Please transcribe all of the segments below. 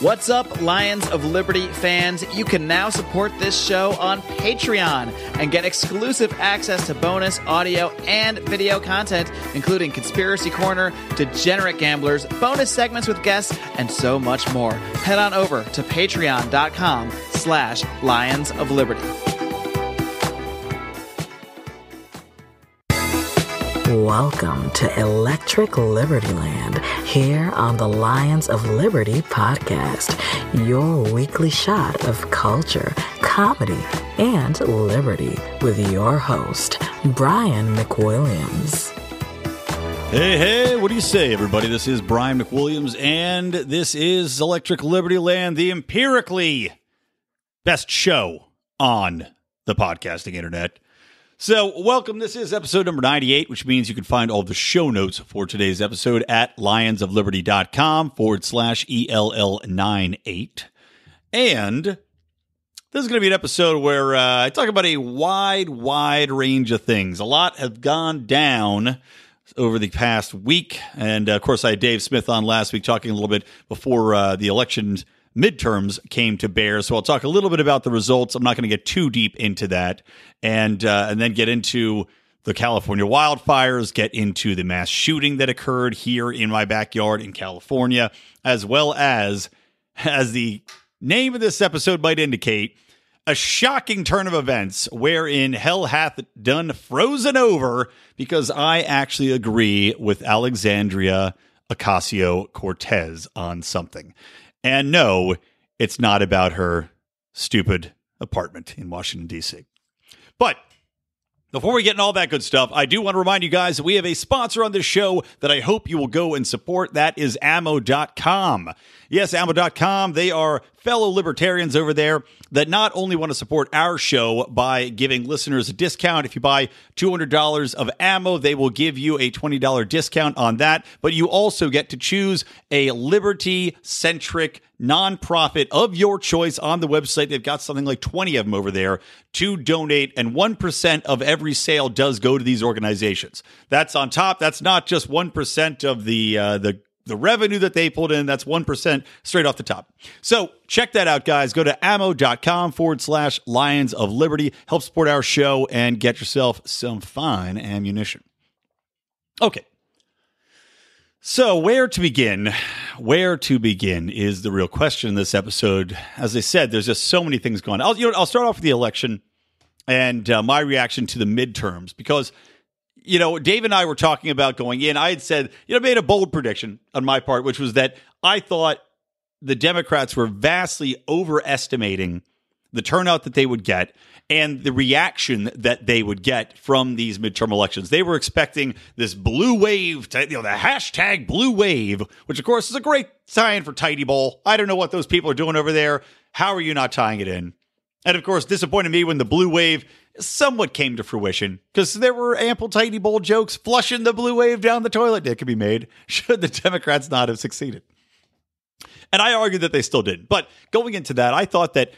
What's up, Lions of Liberty fans? You can now support this show on Patreon and get exclusive access to bonus audio and video content, including Conspiracy Corner, Degenerate Gamblers, bonus segments with guests, and so much more. Head on over to patreon.com/Lions of Liberty. Welcome to Electric Libertyland, here on the Lions of Liberty podcast, your weekly shot of culture, comedy, and liberty with your host, Brian McWilliams. Hey, what do you say, everybody? This is Brian McWilliams, and this is Electric Libertyland, the empirically best show on the podcasting internet. So, welcome. This is episode number 98, which means you can find all the show notes for today's episode at lionsofliberty.com/ELL98. And this is going to be an episode where I talk about a wide range of things. A lot have gone down over the past week. And, of course, I had Dave Smith on last week talking a little bit before the elections midterms came to bear. So I'll talk a little bit about the results. I'm not going to get too deep into that. And then get into the California wildfires, get into the mass shooting that occurred here in my backyard in California, as well as the name of this episode might indicate, a shocking turn of events wherein hell hath done frozen over, because I actually agree with Alexandria Ocasio-Cortez on something. And no, it's not about her stupid apartment in Washington, D.C. But before we get into all that good stuff, I do want to remind you guys that we have a sponsor on this show that I hope you will go and support. That is ammo.com. Yes, ammo.com. They are fellow libertarians over there that not only want to support our show by giving listeners a discount. If you buy $200 of ammo, they will give you a $20 discount on that. But you also get to choose a liberty-centric nonprofit of your choice on the website. They've got something like 20 of them over there to donate, and 1% of every sale does go to these organizations. That's on top. That's not just 1% of the revenue that they pulled in. That's 1% straight off the top. So check that out, guys. Go to ammo.com/Lions of Liberty. Help support our show and get yourself some fine ammunition. Okay. So where to begin? Where to begin is the real question in this episode. As I said, there's just so many things going on. I'll start off with the election and my reaction to the midterms, because Dave and I were talking about going in. I had said, made a bold prediction on my part, which was that I thought the Democrats were vastly overestimating the turnout that they would get and the reaction that they would get from these midterm elections. They were expecting this blue wave, the hashtag blue wave, which of course is a great tie-in for Tidy Bowl. I don't know what those people are doing over there. How are you not tying it in? And of course, disappointed me when the blue wave somewhat came to fruition, because there were ample Tidy Bowl jokes flushing the blue wave down the toilet that could be made should the Democrats not have succeeded. And I argued that they still didn't. But going into that, I thought that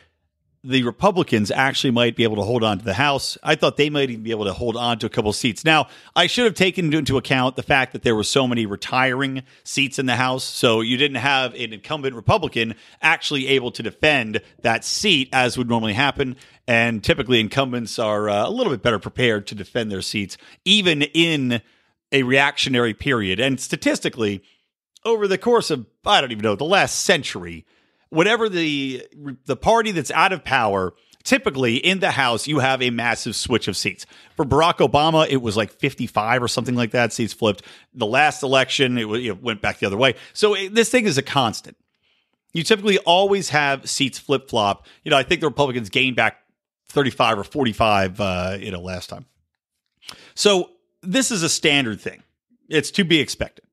the Republicans actually might be able to hold on to the House. I thought they might even be able to hold on to a couple of seats. Now, I should have taken into account the fact that there were so many retiring seats in the House, so you didn't have an incumbent Republican actually able to defend that seat, as would normally happen. And typically incumbents are a little bit better prepared to defend their seats, even in a reactionary period. And statistically, over the course of, I don't even know, the last century, whatever the party that's out of power, typically in the House, you have a massive switch of seats. For Barack Obama, it was like 55 or something like that. Seats flipped. The last election, it went back the other way. So this thing is a constant. You typically always have seats flip-flop. I think the Republicans gained back 35 or 45, last time. So this is a standard thing. It's to be expected.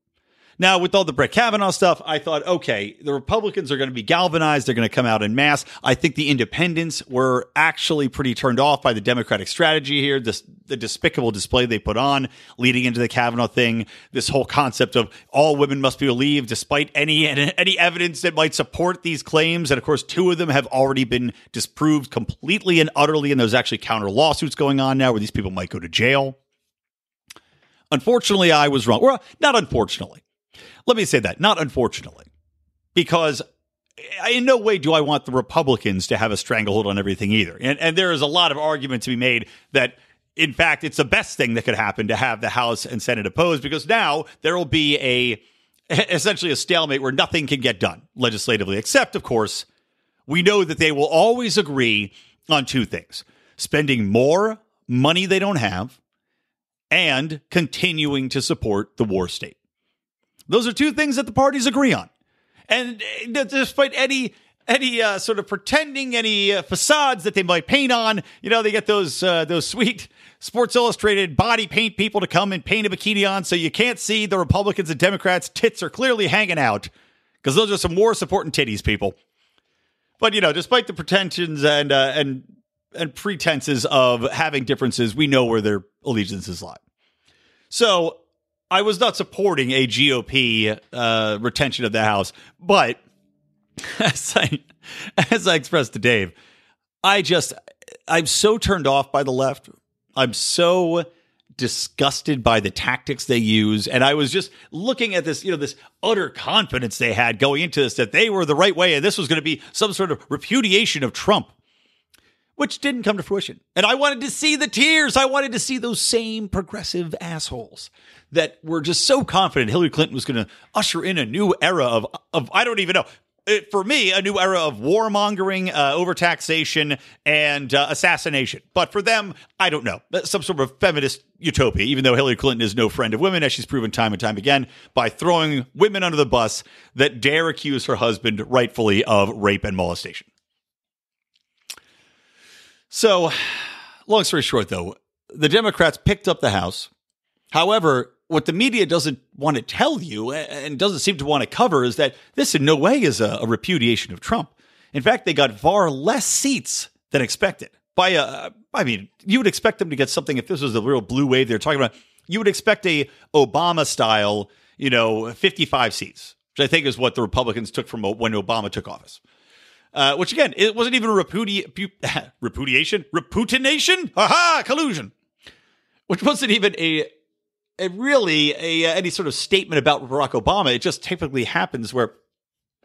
Now, with all the Brett Kavanaugh stuff, I thought, okay, the Republicans are going to be galvanized. They're going to come out en masse. I think the independents were actually pretty turned off by the Democratic strategy here, the despicable display they put on leading into the Kavanaugh thing, this whole concept of all women must be relieved despite any evidence that might support these claims. And, of course, 2 of them have already been disproved completely and utterly, and there's actually counter lawsuits going on now where these people might go to jail. Unfortunately, I was wrong. Well, not unfortunately. Let me say that, not unfortunately, because in no way do I want the Republicans to have a stranglehold on everything either. And there is a lot of argument to be made that, in fact, it's the best thing that could happen to have the House and Senate opposed, because now there will be essentially a stalemate where nothing can get done legislatively, except, of course, we know that they will always agree on two things: spending more money they don't have and continuing to support the war state. Those are two things that the parties agree on. And despite any sort of pretending, any facades that they might paint on, they get those sweet Sports Illustrated body paint people to come and paint a bikini on, so you can't see the Republicans and Democrats' tits are clearly hanging out, because those are some war supporting titties people. But despite the pretensions and pretenses of having differences, we know where their allegiances lie. So I was not supporting a GOP retention of the House, but as I expressed to Dave, I'm so turned off by the left. I'm so disgusted by the tactics they use. And I was just looking at this, this utter confidence they had going into this, that they were the right way and this was going to be some sort of repudiation of Trump, which didn't come to fruition. And I wanted to see the tears. I wanted to see those same progressive assholes that were just so confident Hillary Clinton was going to usher in a new era of I don't even know. For me, a new era of warmongering, overtaxation, and assassination. But for them, I don't know. Some sort of feminist utopia, even though Hillary Clinton is no friend of women, as she's proven time and time again, by throwing women under the bus that dare accuse her husband rightfully of rape and molestation. So, long story short, though, the Democrats picked up the House. However, what the media doesn't want to tell you and doesn't seem to want to cover is that this in no way is a repudiation of Trump. In fact, they got far less seats than expected. You would expect them to get something, if this was the real blue wave they're talking about, you would expect a Obama-style, 55 seats, which I think is what the Republicans took from when Obama took office. Which, again, it wasn't even a repudiation? Reputination? Aha! Collusion! Which wasn't even any sort of statement about Barack Obama. It just typically happens where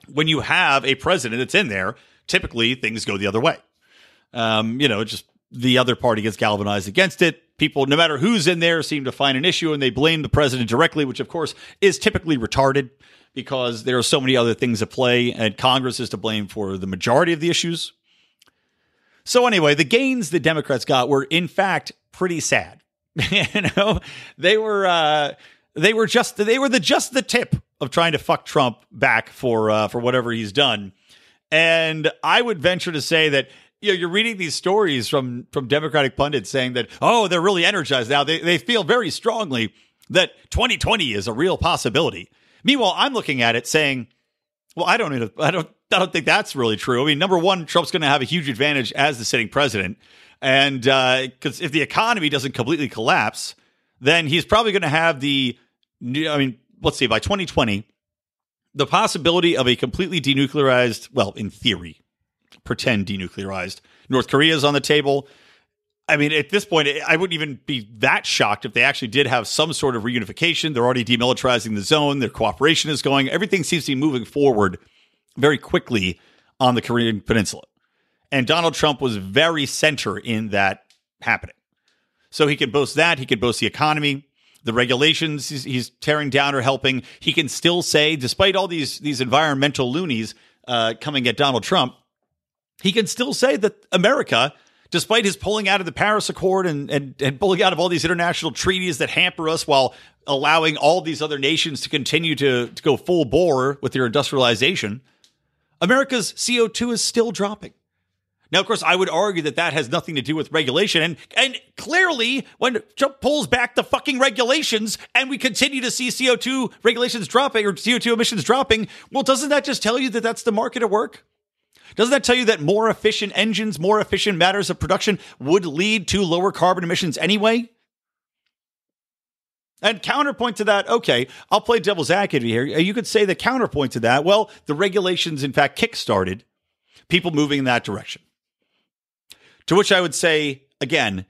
when you have a president that's in there, typically things go the other way. Just the other party gets galvanized against it. People, no matter who's in there, seem to find an issue and they blame the president directly, which of course is typically retarded because there are so many other things at play and Congress is to blame for the majority of the issues. So anyway, the gains the Democrats got were in fact pretty sad. They were just the tip of trying to fuck Trump back for whatever he's done. And I would venture to say that you're reading these stories from Democratic pundits saying that, oh, they're really energized now. They feel very strongly that 2020 is a real possibility. Meanwhile, I'm looking at it saying, well, I don't think that's really true. I mean, number one, Trump's going to have a huge advantage as the sitting president. And because if the economy doesn't completely collapse, then he's probably going to have let's see, by 2020, the possibility of a completely denuclearized, well, in theory, pretend denuclearized North Korea is on the table. I mean, at this point, I wouldn't even be that shocked if they actually did have some sort of reunification. They're already demilitarizing the zone. Their cooperation is going. Everything seems to be moving forward very quickly on the Korean Peninsula. And Donald Trump was very center in that happening. So he could boast that. He could boast the economy, the regulations he's tearing down or helping. He can still say, despite all these environmental loonies coming at Donald Trump, he can still say that America, despite his pulling out of the Paris Accord and pulling out of all these international treaties that hamper us while allowing all these other nations to continue to go full bore with their industrialization, America's CO2 is still dropping. Now, of course, I would argue that has nothing to do with regulation. And clearly, when Trump pulls back the fucking regulations and we continue to see CO2 regulations dropping or CO2 emissions dropping, well, doesn't that just tell you that that's the market at work? Doesn't that tell you that more efficient engines, more efficient matters of production would lead to lower carbon emissions anyway? And counterpoint to that, okay, I'll play devil's advocate here. You could say the counterpoint to that, well, the regulations, in fact, kickstarted people moving in that direction. To which I would say, again,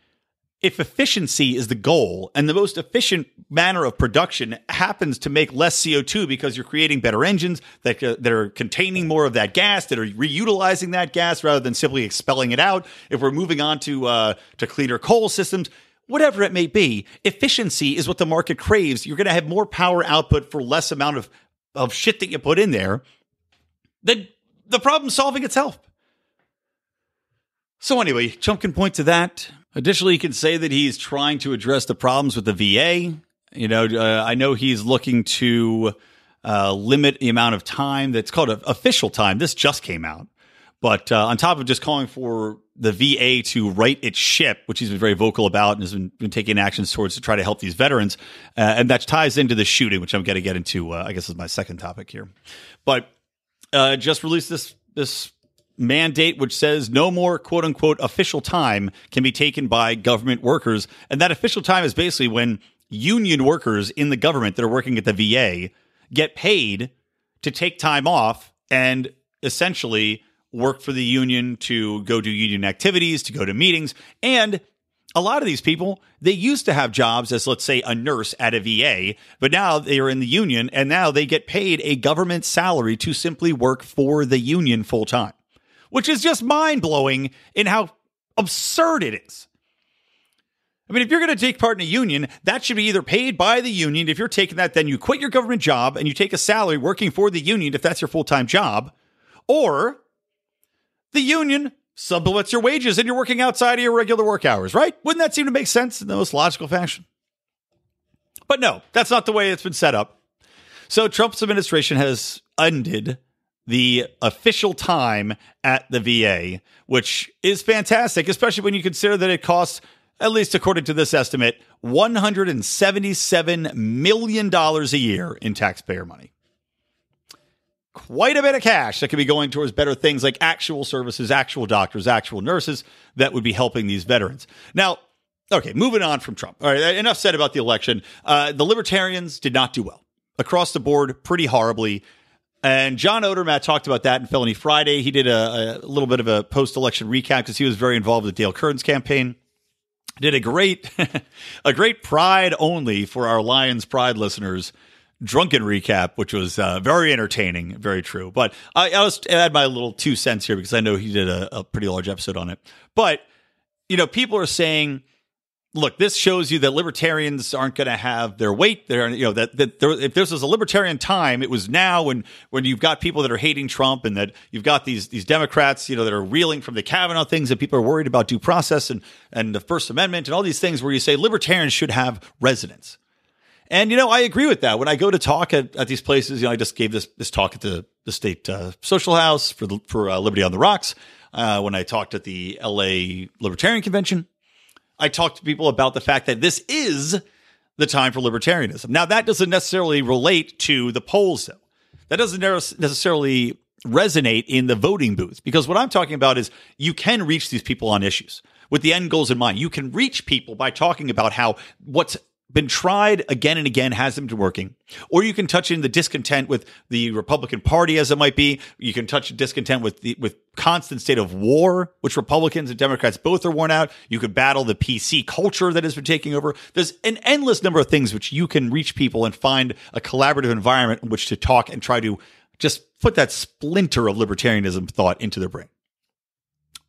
if efficiency is the goal and the most efficient manner of production happens to make less CO2 because you're creating better engines that are containing more of that gas, that are reutilizing that gas rather than simply expelling it out, if we're moving on to cleaner coal systems, whatever it may be, efficiency is what the market craves. You're going to have more power output for less amount of shit that you put in there. Then the problem's solving itself. So anyway, Trump can point to that. Additionally, he can say that he's trying to address the problems with the VA. I know he's looking to limit the amount of time that's called official time. This just came out. But on top of just calling for the VA to right its ship, which he's been very vocal about and has been taking actions towards to try to help these veterans. And that ties into the shooting, which I'm going to get into, I guess is my second topic here. But just released this mandate which says no more quote unquote official time can be taken by government workers. And that official time is basically when union workers in the government that are working at the VA get paid to take time off and essentially work for the union, to go do union activities, to go to meetings. And a lot of these people, they used to have jobs as, let's say, a nurse at a VA, but now they are in the union and now they get paid a government salary to simply work for the union full time. Which is just mind-blowing in how absurd it is. I mean, if you're going to take part in a union, that should be either paid by the union. If you're taking that, then you quit your government job and you take a salary working for the union if that's your full-time job. Or the union supplements your wages and you're working outside of your regular work hours, right? Wouldn't that seem to make sense in the most logical fashion? But no, that's not the way it's been set up. So Trump's administration has ended the official time at the VA, which is fantastic, especially when you consider that it costs, at least according to this estimate, $177 million a year in taxpayer money. Quite a bit of cash that could be going towards better things like actual services, actual doctors, actual nurses that would be helping these veterans. Now, okay, moving on from Trump. All right, enough said about the election. The Libertarians did not do well. Across the board, pretty horribly. And John Odermatt talked about that in Felony Friday. He did a little bit of a post-election recap because he was very involved with Dale Kern's campaign. Did a great Pride only for our Lions Pride listeners drunken recap, which was very entertaining, very true. But I'll just add my little 2 cents here because I know he did a pretty large episode on it. But, people are saying, look, this shows you that libertarians aren't going to have their weight there. If this was a libertarian time, it was now when you've got people that are hating Trump and that you've got these Democrats, that are reeling from the Kavanaugh things and people are worried about due process and the First Amendment and all these things where you say libertarians should have residence. And, I agree with that. When I go to talk at these places, I just gave this talk at the state social house for Liberty on the Rocks. When I talked at the LA Libertarian Convention, I talked to people about the fact that this is the time for libertarianism. Now, that doesn't necessarily relate to the polls, though. That doesn't necessarily resonate in the voting booth, because what I'm talking about is you can reach these people on issues with the end goals in mind. You can reach people by talking about how what's been tried again and again hasn't been working. Or you can touch in the discontent with the Republican Party, as it might be. You can touch discontent with constant state of war, which Republicans and Democrats both are worn out. You could battle the PC culture that has been taking over. There's an endless number of things which you can reach people and find a collaborative environment in which to talk and try to just put that splinter of libertarianism thought into their brain.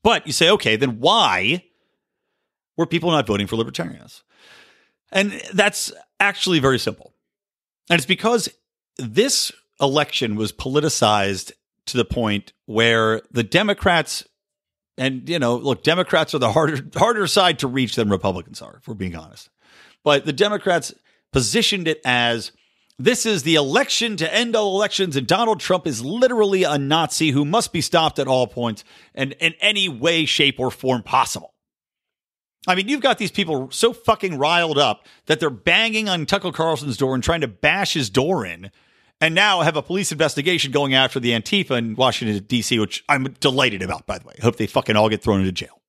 But you say, okay, then why were people not voting for libertarianism? And that's actually very simple. And it's because this election was politicized to the point where the Democrats, and, Democrats are the harder side to reach than Republicans are, if we're being honest. But the Democrats positioned it as, this is the election to end all elections, and Donald Trump is literally a Nazi who must be stopped at all points and in any way, shape, or form possible. I mean, you've got these people so fucking riled up that they're banging on Tucker Carlson's door and trying to bash his door in, and now have a police investigation going after the Antifa in Washington, D.C., which I'm delighted about, by the way. I hope they fucking all get thrown into jail.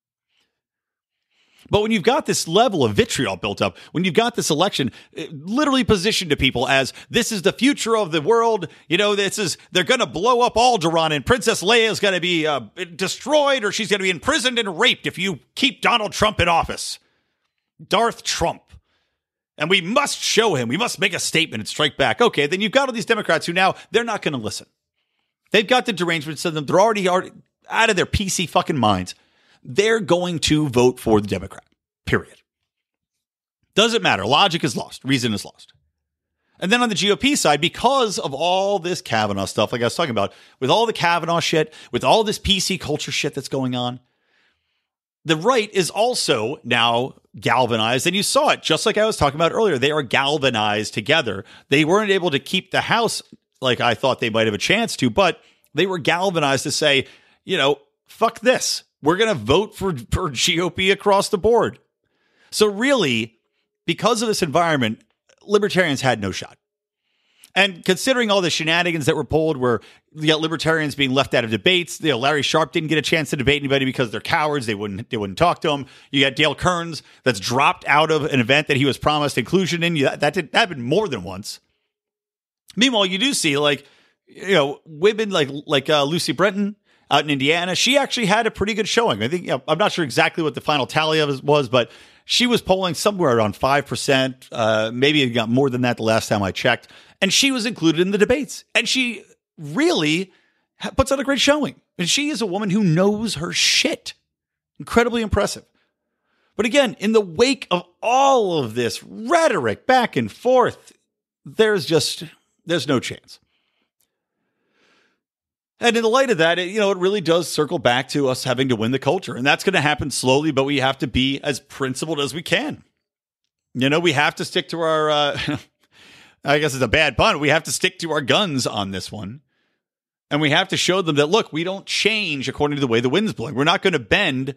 But when you've got this level of vitriol built up, when you've got this election literally positioned to people as this is the future of the world, they're going to blow up Alderaan and Princess Leia is going to be destroyed, or she's going to be imprisoned and raped if you keep Donald Trump in office. Darth Trump. And we must show him. We must make a statement and strike back. Okay, then you've got all these Democrats who now, they're not going to listen. They've got the derangements in them. They're already out of their PC fucking minds. They're going to vote for the Democrat, period. Doesn't matter. Logic is lost. Reason is lost. And then on the GOP side, because of all this Kavanaugh stuff, like I was talking about, with all the Kavanaugh shit, with all this PC culture shit that's going on, the right is also now galvanized. And you saw it, just like I was talking about earlier. They are galvanized together. They weren't able to keep the House like I thought they might have a chance to, but they were galvanized to say, fuck this. We're going to vote for GOP across the board. So really, because of this environment, libertarians had no shot. And considering all the shenanigans that were pulled where you got libertarians being left out of debates, Larry Sharpe didn't get a chance to debate anybody because they're cowards. They wouldn't talk to him. You got Dale Kearns that's dropped out of an event that he was promised inclusion in. That did happen more than once. Meanwhile, you do see women like Lucy Brenton out in Indiana. She actually had a pretty good showing. I think I'm not sure exactly what the final tally of it was, but she was polling somewhere around 5%. Maybe it got more than that the last time I checked. And she was included in the debates. And she really puts on a great showing. And she is a woman who knows her shit. Incredibly impressive. But again, in the wake of all of this rhetoric back and forth, there's no chance. And in the light of that, it really does circle back to us having to win the culture. And that's going to happen slowly, but we have to be as principled as we can. We have to stick to our, I guess it's a bad pun, we have to stick to our guns on this one. And we have to show them that, look, we don't change according to the way the wind's blowing. We're not going to bend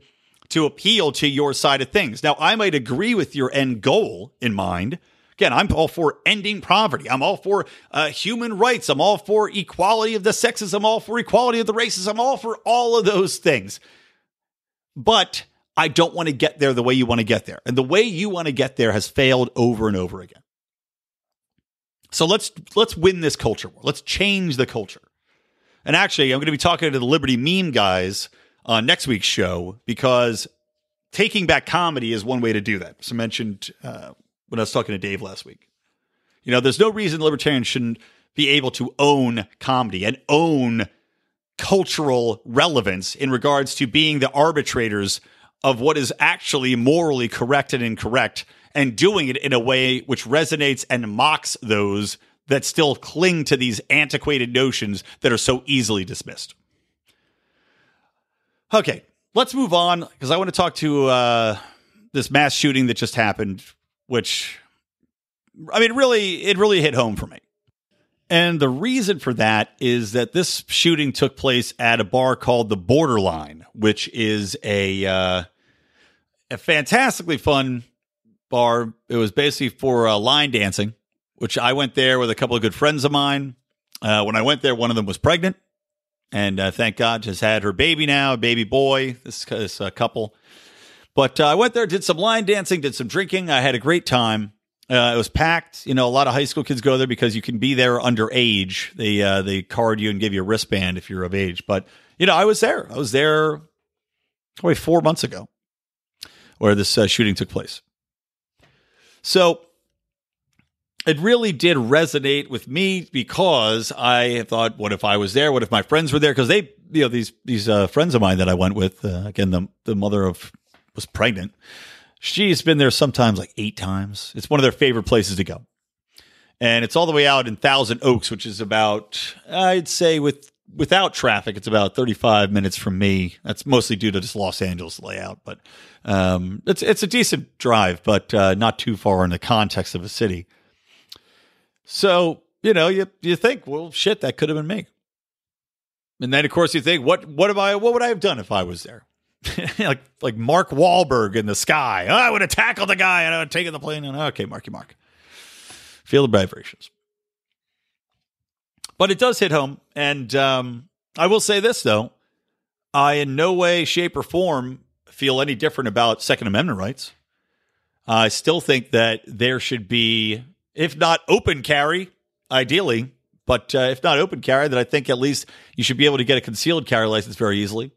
to appeal to your side of things. Now, I might agree with your end goal in mind. Again, I'm all for ending poverty. I'm all for human rights. I'm all for equality of the sexes. I'm all for equality of the races. I'm all for all of those things. But I don't want to get there the way you want to get there. And the way you want to get there has failed over and over again. So let's win this culture war. Let's change the culture. And actually, I'm going to be talking to the Liberty meme guys on next week's show because taking back comedy is one way to do that. As I mentioned when I was talking to Dave last week. There's no reason libertarians shouldn't be able to own comedy and own cultural relevance in regards to being the arbitrators of what is actually morally correct and incorrect and doing it in a way which resonates and mocks those that still cling to these antiquated notions that are so easily dismissed. Okay, let's move on because I want to talk to this mass shooting that just happened, which, it really hit home for me. And the reason for that is that this shooting took place at a bar called the Borderline, which is a fantastically fun bar. It was basically for line dancing, which I went there with a couple of good friends of mine. When I went there, one of them was pregnant. And thank God, just had her baby now, a baby boy, this couple. But I went there, did some line dancing, did some drinking. I had a great time. It was packed. A lot of high school kids go there because you can be there underage. They card you and give you a wristband if you're of age. But, I was there. I was there probably 4 months ago where this shooting took place. So it really did resonate with me because I thought, what if I was there? What if my friends were there? Because they, these friends of mine that I went with, again, the mother was pregnant. She's been there sometimes like 8 times. It's one of their favorite places to go. And it's all the way out in Thousand Oaks, which is about, I'd say without traffic, it's about 35 minutes from me. That's mostly due to this Los Angeles layout. But it's a decent drive, but not too far in the context of a city. So, you think, well, shit, that could have been me. And then, of course, you think, what would I have done if I was there? like Mark Wahlberg in The Sky. I would have tackled the guy and I would have taken the plane. And okay, Mark. Feel the vibrations. But it does hit home. And I will say this, though. I in no way, shape, or form feel any different about Second Amendment rights. I still think that there should be, if not open carry, ideally, but if not open carry, then I think at least you should be able to get a concealed carry license very easily.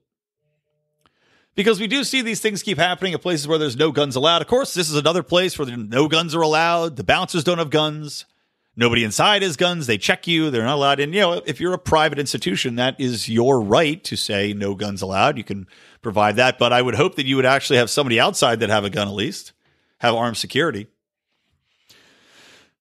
Because we do see these things keep happening at places where there's no guns allowed. Of course, this is another place where no guns are allowed. The bouncers don't have guns. Nobody inside has guns. They check you. They're not allowed in. If you're a private institution, that is your right to say no guns allowed. You can provide that. But I would hope that you would actually have somebody outside that have a gun at least, have armed security.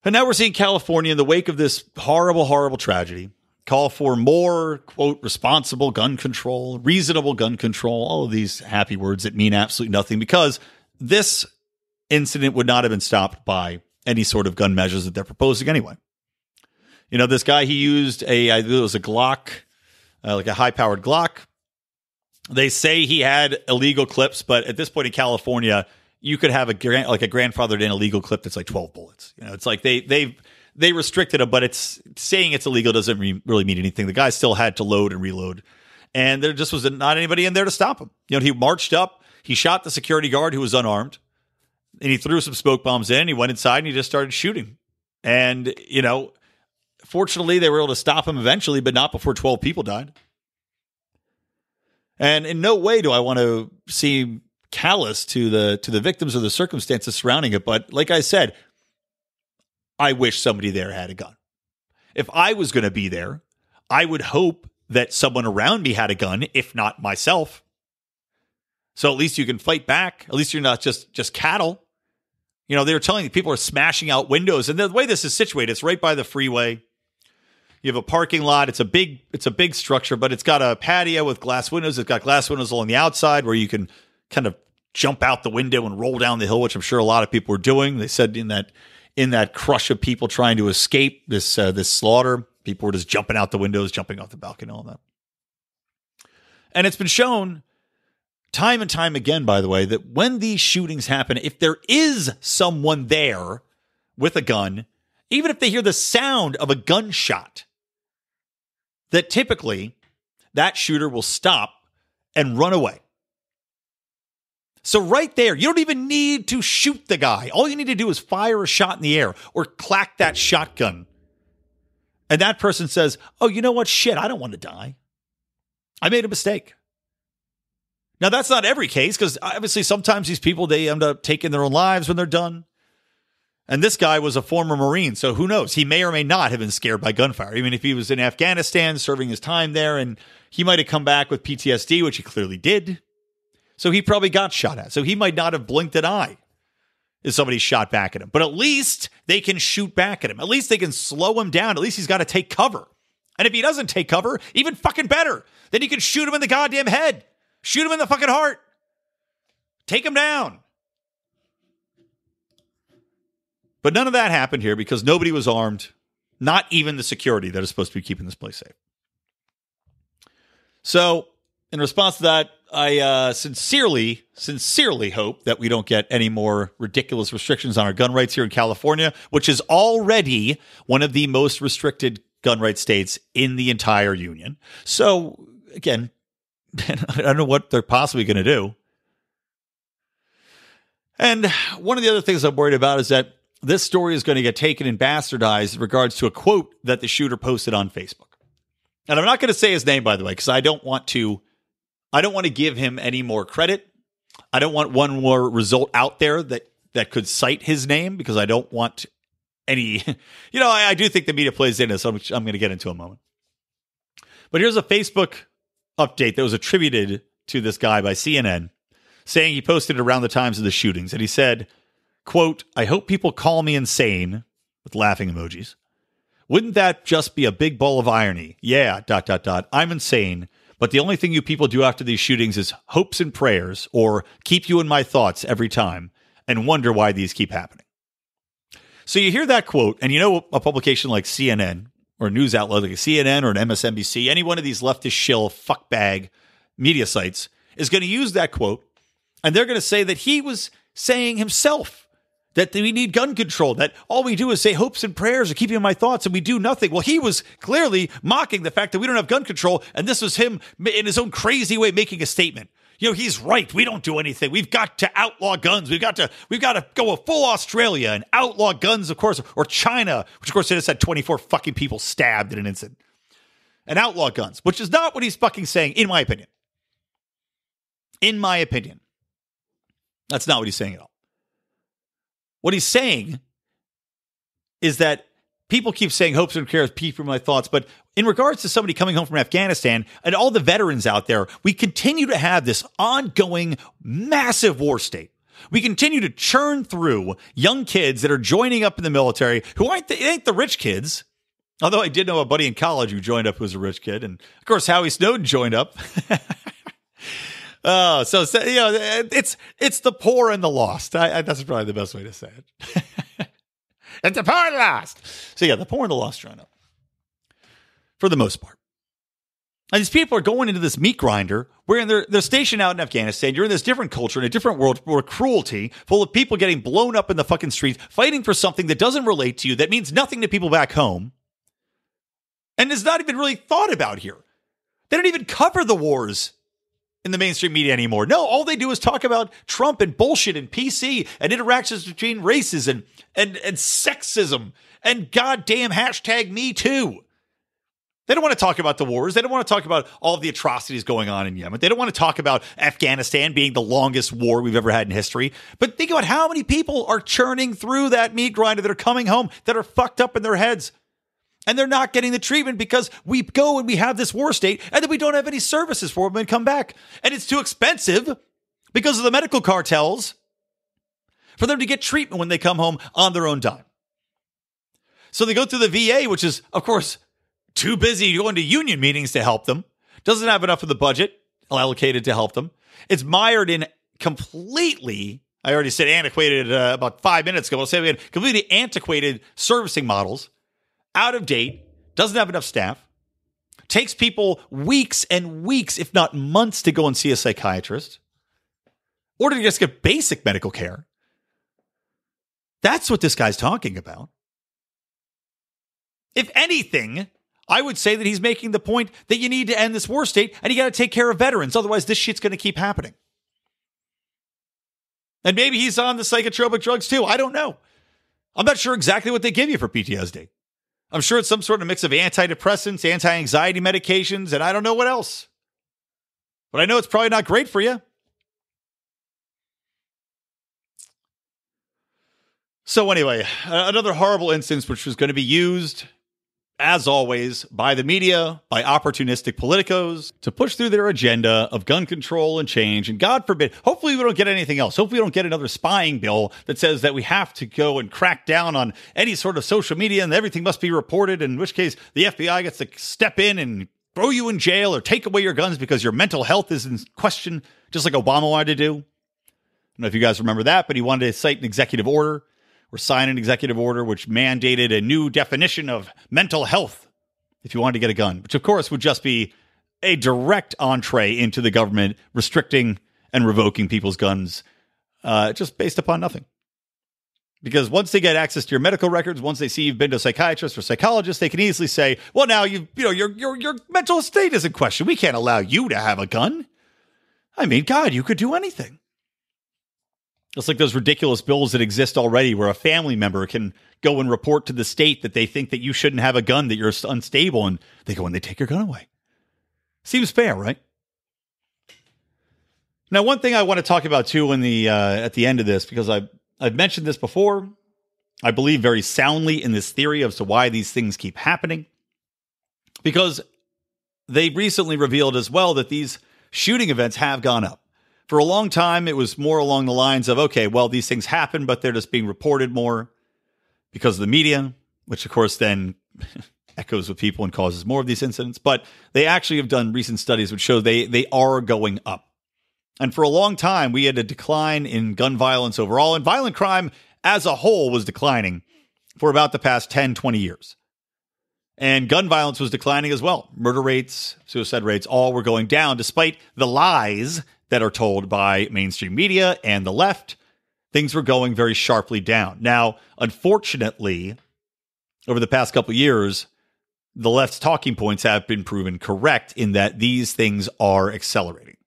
And now we're seeing California, in the wake of this horrible, horrible tragedy, call for more, quote, responsible gun control, reasonable gun control, all of these happy words that mean absolutely nothing, because this incident would not have been stopped by any sort of gun measures that they're proposing anyway. This guy, he used I believe it was a Glock, like a high-powered Glock. They say he had illegal clips, but at this point in California, you could have a grandfathered in illegal clip that's like 12 bullets. It's like they restricted him, but it's saying it's illegal doesn't really mean anything. The guy still had to load and reload, and there just was not anybody in there to stop him. He marched up, he shot the security guard who was unarmed, and he threw some smoke bombs in. He went inside and he just started shooting. And, fortunately they were able to stop him eventually, but not before 12 people died. And in no way do I want to seem callous to the victims or the circumstances surrounding it. But like I said, I wish somebody there had a gun. If I was going to be there, I would hope that someone around me had a gun, if not myself. So at least you can fight back. At least you're not just cattle. They were telling you people are smashing out windows. And the way this is situated, it's right by the freeway. You have a parking lot. It's a big structure, but it's got a patio with glass windows. It's got glass windows along the outside where you can kind of jump out the window and roll down the hill, which I'm sure a lot of people were doing. They said in that crush of people trying to escape this slaughter, people were just jumping out the windows, jumping off the balcony, all that. And it's been shown time and time again, by the way, that when these shootings happen, if there is someone there with a gun, even if they hear the sound of a gunshot, that typically that shooter will stop and run away. So right there, you don't even need to shoot the guy. All you need to do is fire a shot in the air or clack that shotgun. And that person says, oh, you know what? Shit, I don't want to die. I made a mistake. Now, that's not every case, because obviously sometimes these people, they end up taking their own lives when they're done. And this guy was a former Marine, so who knows? He may or may not have been scared by gunfire. Even if he was in Afghanistan serving his time there, and he might have come back with PTSD, which he clearly did. So he probably got shot at. So he might not have blinked an eye if somebody shot back at him. But at least they can shoot back at him. At least they can slow him down. At least he's got to take cover. And if he doesn't take cover, even fucking better. Then you can shoot him in the goddamn head. Shoot him in the fucking heart. Take him down. But none of that happened here because nobody was armed. Not even the security that is supposed to be keeping this place safe. So, in response to that, I sincerely hope that we don't get any more ridiculous restrictions on our gun rights here in California, which is already one of the most restricted gun rights states in the entire union. So, again, I don't know what they're possibly going to do. And one of the other things I'm worried about is that this story is going to get taken and bastardized in regards to a quote that the shooter posted on Facebook. And I'm not going to say his name, by the way, because I don't want to give him any more credit. I don't want one more result out there that could cite his name, because I don't want any, I do think the media plays into this, which I'm going to get into in a moment. But here's a Facebook update that was attributed to this guy by CNN, saying he posted it around the times of the shootings. And he said, quote, "I hope people call me insane," with laughing emojis. "Wouldn't that just be a big ball of irony? Yeah, ... I'm insane. But the only thing you people do after these shootings is hopes and prayers, or keep you in my thoughts every time and wonder why these keep happening." So you hear that quote, and a publication like CNN or a news outlet like a CNN or an MSNBC, any one of these leftist shill fuckbag media sites is going to use that quote, and they're going to say that he was saying himself that we need gun control, that all we do is say hopes and prayers or keep you in my thoughts, and we do nothing. Well, he was clearly mocking the fact that we don't have gun control, and this was him in his own crazy way making a statement. He's right. We don't do anything. We've got to outlaw guns. We've got to go full Australia and outlaw guns, of course, or China, which of course they just had 24 fucking people stabbed in an incident, and outlaw guns, which is not what he's fucking saying, in my opinion. in my opinion. That's not what he's saying at all. What he's saying is that people keep saying hopes and cares, peace from my thoughts, but in regards to somebody coming home from Afghanistan and all the veterans out there, we continue to have this ongoing massive war state. We continue to churn through young kids that are joining up in the military who ain't the rich kids. Although I did know a buddy in college who joined up who was a rich kid. And of course, Howie Snowden joined up. It's the poor and the lost. That's probably the best way to say it. It's the poor and the lost. So yeah, the poor and the lost join up. For the most part. And these people are going into this meat grinder where they're stationed out in Afghanistan. You're in this different culture, in a different world where cruelty, full of people getting blown up in the fucking streets, fighting for something that doesn't relate to you, that means nothing to people back home, and is not even really thought about here. They don't even cover the wars in the mainstream media anymore. No, all they do is talk about Trump and bullshit and PC and interactions between races and sexism and goddamn hashtag me too. They don't want to talk about the wars. They don't want to talk about all of the atrocities going on in Yemen. They don't want to talk about Afghanistan being the longest war we've ever had in history. But think about how many people are churning through that meat grinder that are coming home that are fucked up in their heads. And they're not getting the treatment because we go and we have this war state and then we don't have any services for them and come back. And it's too expensive because of the medical cartels for them to get treatment when they come home on their own dime. So they go through the VA, which is, of course, too busy going to union meetings to help them. Doesn't have enough of the budget allocated to help them. It's mired in completely, I already said antiquated about 5 minutes ago. I'll say we had completely antiquated servicing models, out of date, doesn't have enough staff, takes people weeks and weeks, if not months, to go and see a psychiatrist, or to just get basic medical care. That's what this guy's talking about. If anything, I would say that he's making the point that you need to end this war state and you got to take care of veterans. Otherwise, this shit's going to keep happening. And maybe he's on the psychotropic drugs too. I don't know. I'm not sure exactly what they give you for PTSD. I'm sure it's some sort of mix of antidepressants, anti-anxiety medications, and I don't know what else. But I know it's probably not great for you. So anyway, another horrible instance which was going to be used, as always, by the media, by opportunistic politicos to push through their agenda of gun control and change. And God forbid, hopefully we don't get anything else. Hopefully we don't get another spying bill that says that we have to go and crack down on any sort of social media and everything must be reported, in which case the FBI gets to step in and throw you in jail or take away your guns because your mental health is in question, just like Obama wanted to do. I don't know if you guys remember that, but he wanted to cite an executive order or sign an executive order which mandated a new definition of mental health if you wanted to get a gun, which of course would just be a direct entree into the government restricting and revoking people's guns just based upon nothing. Because once they get access to your medical records, once they see you've been to a psychiatrist or psychologist, they can easily say, well, now your mental state is in question. We can't allow you to have a gun. I mean, God, you could do anything. It's like those ridiculous bills that exist already where a family member can go and report to the state that they think that you shouldn't have a gun, that you're unstable, and they go and they take your gun away. Seems fair, right? Now, one thing I want to talk about too in the at the end of this, because I've mentioned this before, I believe very soundly in this theory as to why these things keep happening, because they recently revealed as well that these shooting events have gone up. For a long time, it was more along the lines of, okay, well, these things happen, but they're just being reported more because of the media, which of course then echoes with people and causes more of these incidents. But they actually have done recent studies which show they are going up. And for a long time, we had a decline in gun violence overall, and violent crime as a whole was declining for about the past 10, 20 years. And gun violence was declining as well. Murder rates, suicide rates, all were going down despite the lies that are told by mainstream media and the left. Things were going very sharply down. Now, unfortunately, over the past couple of years, the left's talking points have been proven correct in that these things are accelerating.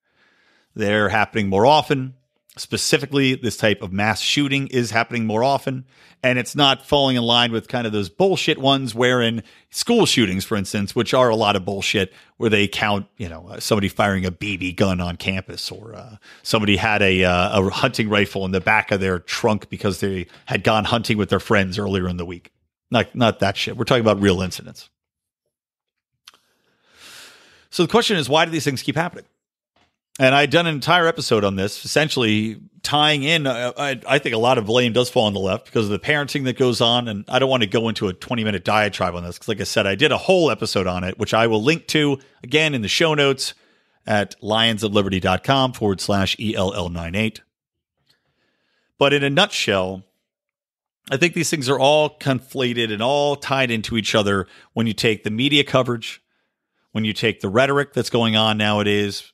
They're happening more often. Specifically, this type of mass shooting is happening more often, and it's not falling in line with kind of those bullshit ones wherein school shootings, for instance, which are a lot of bullshit, where they count, somebody firing a BB gun on campus, or somebody had a hunting rifle in the back of their trunk because they had gone hunting with their friends earlier in the week. Not that shit. We're talking about real incidents. So the question is, why do these things keep happening? And I'd done an entire episode on this, essentially tying in. I think a lot of blame does fall on the left because of the parenting that goes on. And I don't want to go into a 20-minute diatribe on this because, like I said, I did a whole episode on it, which I will link to, again, in the show notes at lionsofliberty.com/ELL98. But in a nutshell, I think these things are all conflated and all tied into each other when you take the media coverage, when you take the rhetoric that's going on nowadays,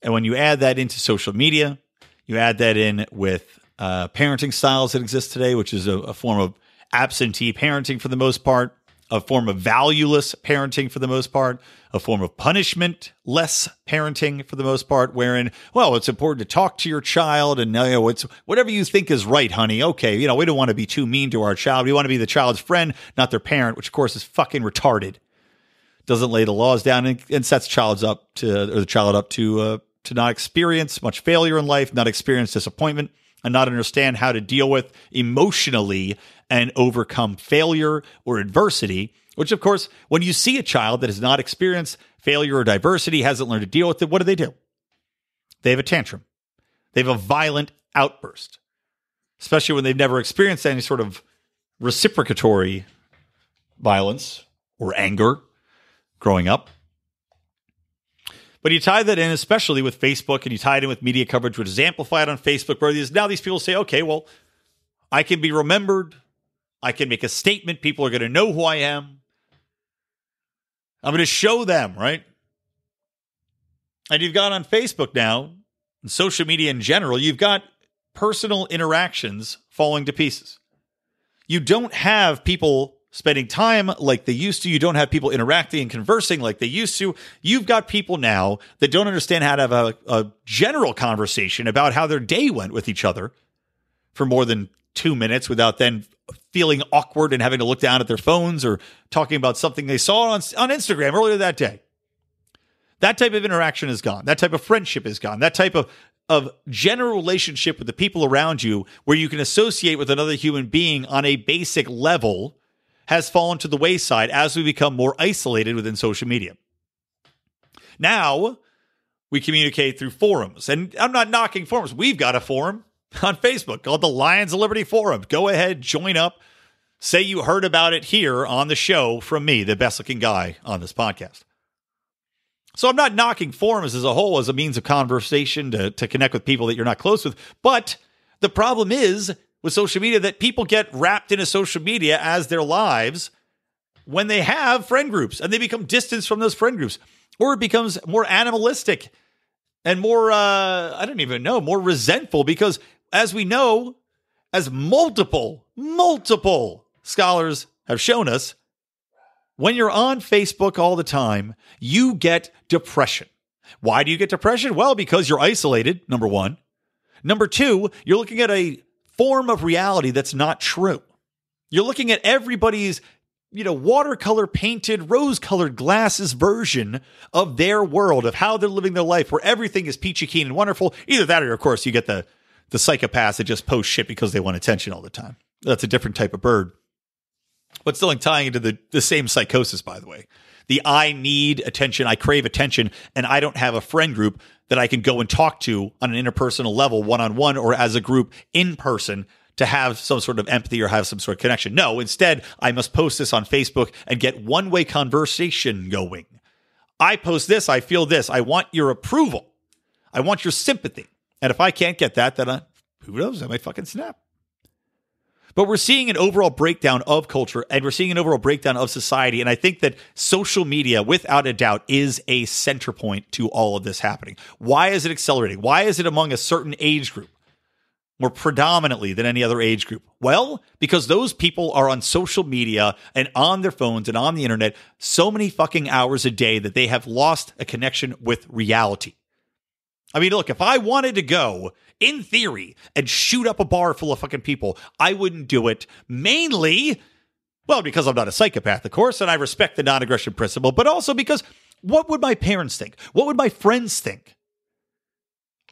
and when you add that into social media, you add that in with parenting styles that exist today, which is a form of absentee parenting for the most part, a form of valueless parenting for the most part, a form of punishment-less parenting for the most part, wherein, well, it's important to talk to your child and it's whatever you think is right, honey. Okay, we don't want to be too mean to our child. We want to be the child's friend, not their parent, which of course is fucking retarded. Doesn't lay the laws down and sets the child up to not experience much failure in life, not experience disappointment, and not understand how to deal with emotionally and overcome failure or adversity, which, of course, when you see a child that has not experienced failure or diversity, hasn't learned to deal with it, what do? They have a tantrum. They have a violent outburst, especially when they've never experienced any sort of reciprocatory violence or anger growing up. But you tie that in, especially with Facebook, and you tie it in with media coverage, which is amplified on Facebook, where now these people say, okay, well, I can be remembered. I can make a statement. People are going to know who I am. I'm going to show them, right? And you've got on Facebook now, and social media in general, you've got personal interactions falling to pieces. You don't have people spending time like they used to. You don't have people interacting and conversing like they used to. You've got people now that don't understand how to have a general conversation about how their day went with each other for more than 2 minutes without then feeling awkward and having to look down at their phones or talking about something they saw on Instagram earlier that day. That type of interaction is gone. That type of friendship is gone. That type of general relationship with the people around you where you can associate with another human being on a basic level has fallen to the wayside as we become more isolated within social media. Now, we communicate through forums. And I'm not knocking forums. We've got a forum on Facebook called the Lions of Liberty Forum. Go ahead, join up. Say you heard about it here on the show from me, the best-looking guy on this podcast. So I'm not knocking forums as a whole as a means of conversation to connect with people that you're not close with. But the problem is with social media that people get wrapped into social media as their lives when they have friend groups and they become distanced from those friend groups, or it becomes more animalistic and more, more resentful because, as we know, as multiple scholars have shown us, when you're on Facebook all the time, you get depression. Why do you get depression? Well, because you're isolated, number one. Number two, you're looking at a form of reality that's not true. You're looking at everybody's, watercolor painted, rose-colored glasses version of their world, of how they're living their life, where everything is peachy keen and wonderful. Either that or, of course, you get the psychopaths that just post shit because they want attention all the time. That's a different type of bird. But still tying into the same psychosis, by the way. The I need attention, I crave attention, and I don't have a friend group that I can go and talk to on an interpersonal level, one-on-one, or as a group in person to have some sort of empathy or have some sort of connection. No, instead, I must post this on Facebook and get one-way conversation going. I post this, I feel this. I want your approval. I want your sympathy. And if I can't get that, then who knows? I might fucking snap. But we're seeing an overall breakdown of culture and we're seeing an overall breakdown of society. And I think that social media, without a doubt, is a center point to all of this happening. Why is it accelerating? Why is it among a certain age group more predominantly than any other age group? Well, because those people are on social media and on their phones and on the internet so many fucking hours a day that they have lost a connection with reality. I mean, look, if I wanted to go, in theory, and shoot up a bar full of fucking people, I wouldn't do it. Mainly, well, because I'm not a psychopath, of course, and I respect the non-aggression principle, but also because what would my parents think? What would my friends think?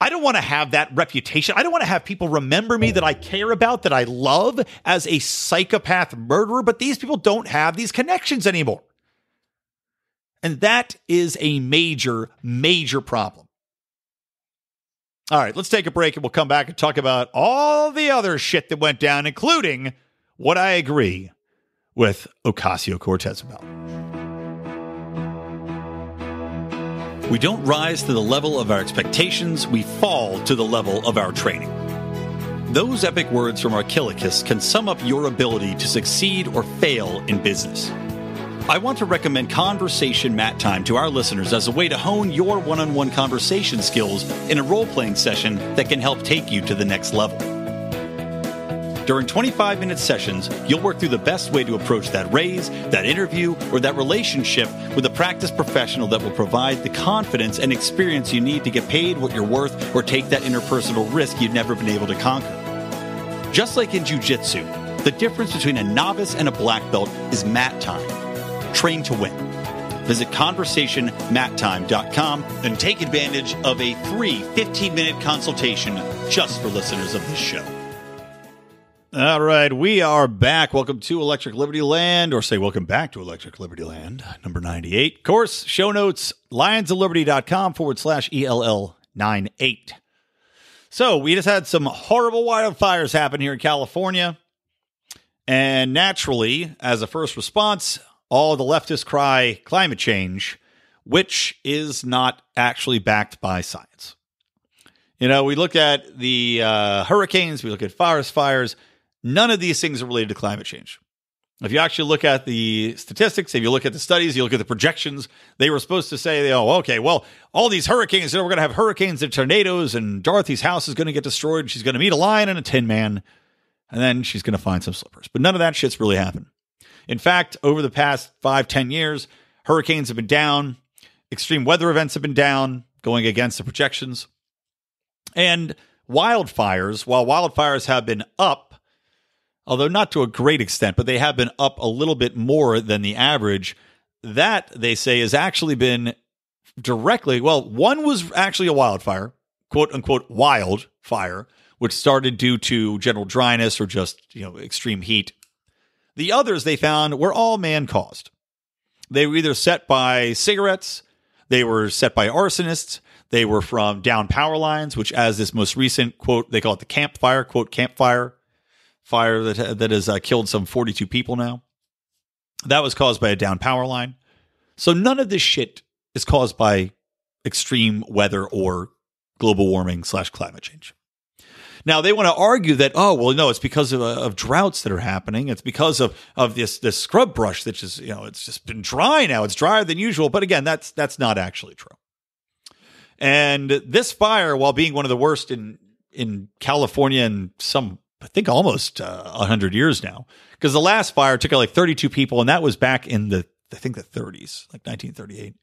I don't want to have that reputation. I don't want to have people remember me that I care about, that I love as a psychopath murderer, but these people don't have these connections anymore. And that is a major, major problem. All right, let's take a break and we'll come back and talk about all the other shit that went down, including what I agree with Ocasio-Cortez about. We don't rise to the level of our expectations, we fall to the level of our training. Those epic words from Archilochus can sum up your ability to succeed or fail in business. I want to recommend Conversation Mat Time to our listeners as a way to hone your one-on-one conversation skills in a role-playing session that can help take you to the next level. During 25-minute sessions, you'll work through the best way to approach that raise, that interview, or that relationship with a practiced professional that will provide the confidence and experience you need to get paid what you're worth or take that interpersonal risk you've never been able to conquer. Just like in jiu-jitsu, the difference between a novice and a black belt is mat time. Train to win. Visit conversationmattime.com and take advantage of a free 15-minute consultation just for listeners of this show. All right, we are back. Welcome to Electric Libertyland, or say welcome back to Electric Libertyland, number 98. Of course, show notes, lionsofliberty.com/ELL98. So we just had some horrible wildfires happen here in California. And naturally, as a first response, all the leftists cry climate change, which is not actually backed by science. You know, we look at the hurricanes, we look at forest fires. None of these things are related to climate change. If you actually look at the statistics, if you look at the studies, you look at the projections, they were supposed to say, oh, okay, well, all these hurricanes, we're going to have hurricanes and tornadoes, and Dorothy's house is going to get destroyed. She's going to meet a lion and a tin man, and then she's going to find some slippers. But none of that shit's really happened. In fact, over the past 5-10 years, hurricanes have been down, extreme weather events have been down, going against the projections. And wildfires, while wildfires have been up, although not to a great extent, but they have been up a little bit more than the average, that, they say, has actually been directly, well, one was actually a wildfire, quote-unquote wildfire, which started due to general dryness or just, extreme heat. The others they found were all man-caused. They were either set by cigarettes, they were set by arsonists, they were from down power lines, which as this most recent, quote, they call it the campfire, quote, campfire, fire that has killed some 42 people now. That was caused by a down power line. So none of this shit is caused by extreme weather or global warming / climate change. Now, they want to argue that, oh, well, no, it's because of droughts that are happening. It's because of this scrub brush that just, it's just been dry now. It's drier than usual. But again, that's not actually true. And this fire, while being one of the worst in California in some, I think, almost 100 years now, because the last fire took out like 32 people, and that was back in the 30s, like 1938.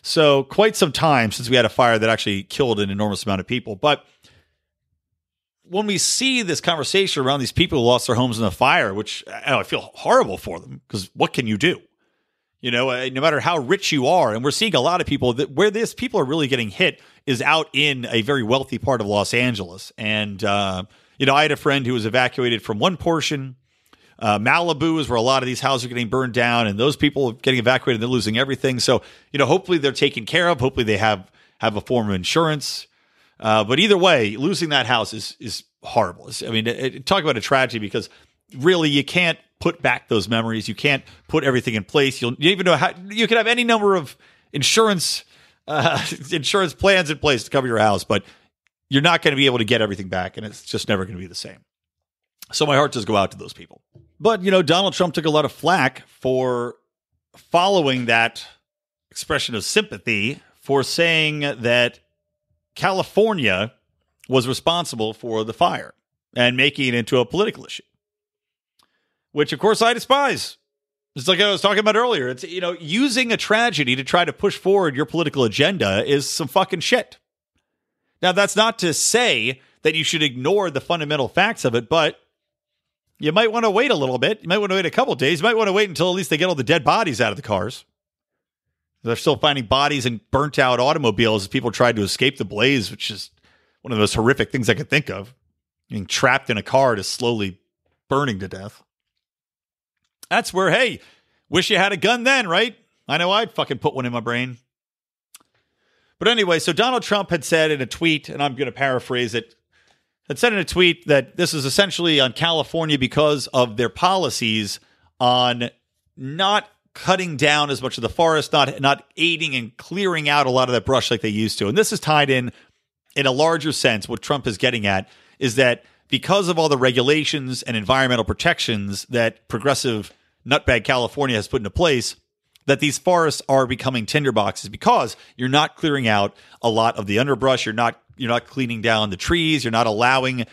So quite some time since we had a fire that actually killed an enormous amount of people. But when we see this conversation around these people who lost their homes in the fire, which I feel horrible for them, because what can you do? No matter how rich you are, and we're seeing a lot of people that where these people are really getting hit is out in a very wealthy part of Los Angeles. And, I had a friend who was evacuated from one portion. Malibu is where a lot of these houses are getting burned down, and those people getting evacuated, they're losing everything. So, hopefully they're taken care of. Hopefully they have a form of insurance. But either way, losing that house is horrible. Talk about a tragedy, because really you can't put back those memories. You can't put everything in place. You even know how you can have any number of insurance plans in place to cover your house, but you're not going to be able to get everything back, and it's just never going to be the same. So my heart does go out to those people. But, Donald Trump took a lot of flack for following that expression of sympathy for saying that California was responsible for the fire and making it into a political issue, which, of course, I despise. It's like I was talking about earlier. It's, using a tragedy to try to push forward your political agenda is some fucking shit. Now, that's not to say that you should ignore the fundamental facts of it, but you might want to wait a little bit. You might want to wait a couple of days. You might want to wait until at least they get all the dead bodies out of the cars. They're still finding bodies in burnt out automobiles as people tried to escape the blaze, which is one of the most horrific things I could think of. Being trapped in a car just slowly burning to death. That's where, hey, wish you had a gun then, right? I know I'd fucking put one in my brain. But anyway, so Donald Trump had said in a tweet, and I'm going to paraphrase it, had said in a tweet that this is essentially on California because of their policies on not cutting down as much of the forest, not aiding and clearing out a lot of that brush like they used to. And this is tied in a larger sense. What Trump is getting at is that because of all the regulations and environmental protections that progressive nutbag California has put into place, that these forests are becoming tinderboxes because you're not clearing out a lot of the underbrush. You're not cleaning down the trees. You're not allowing,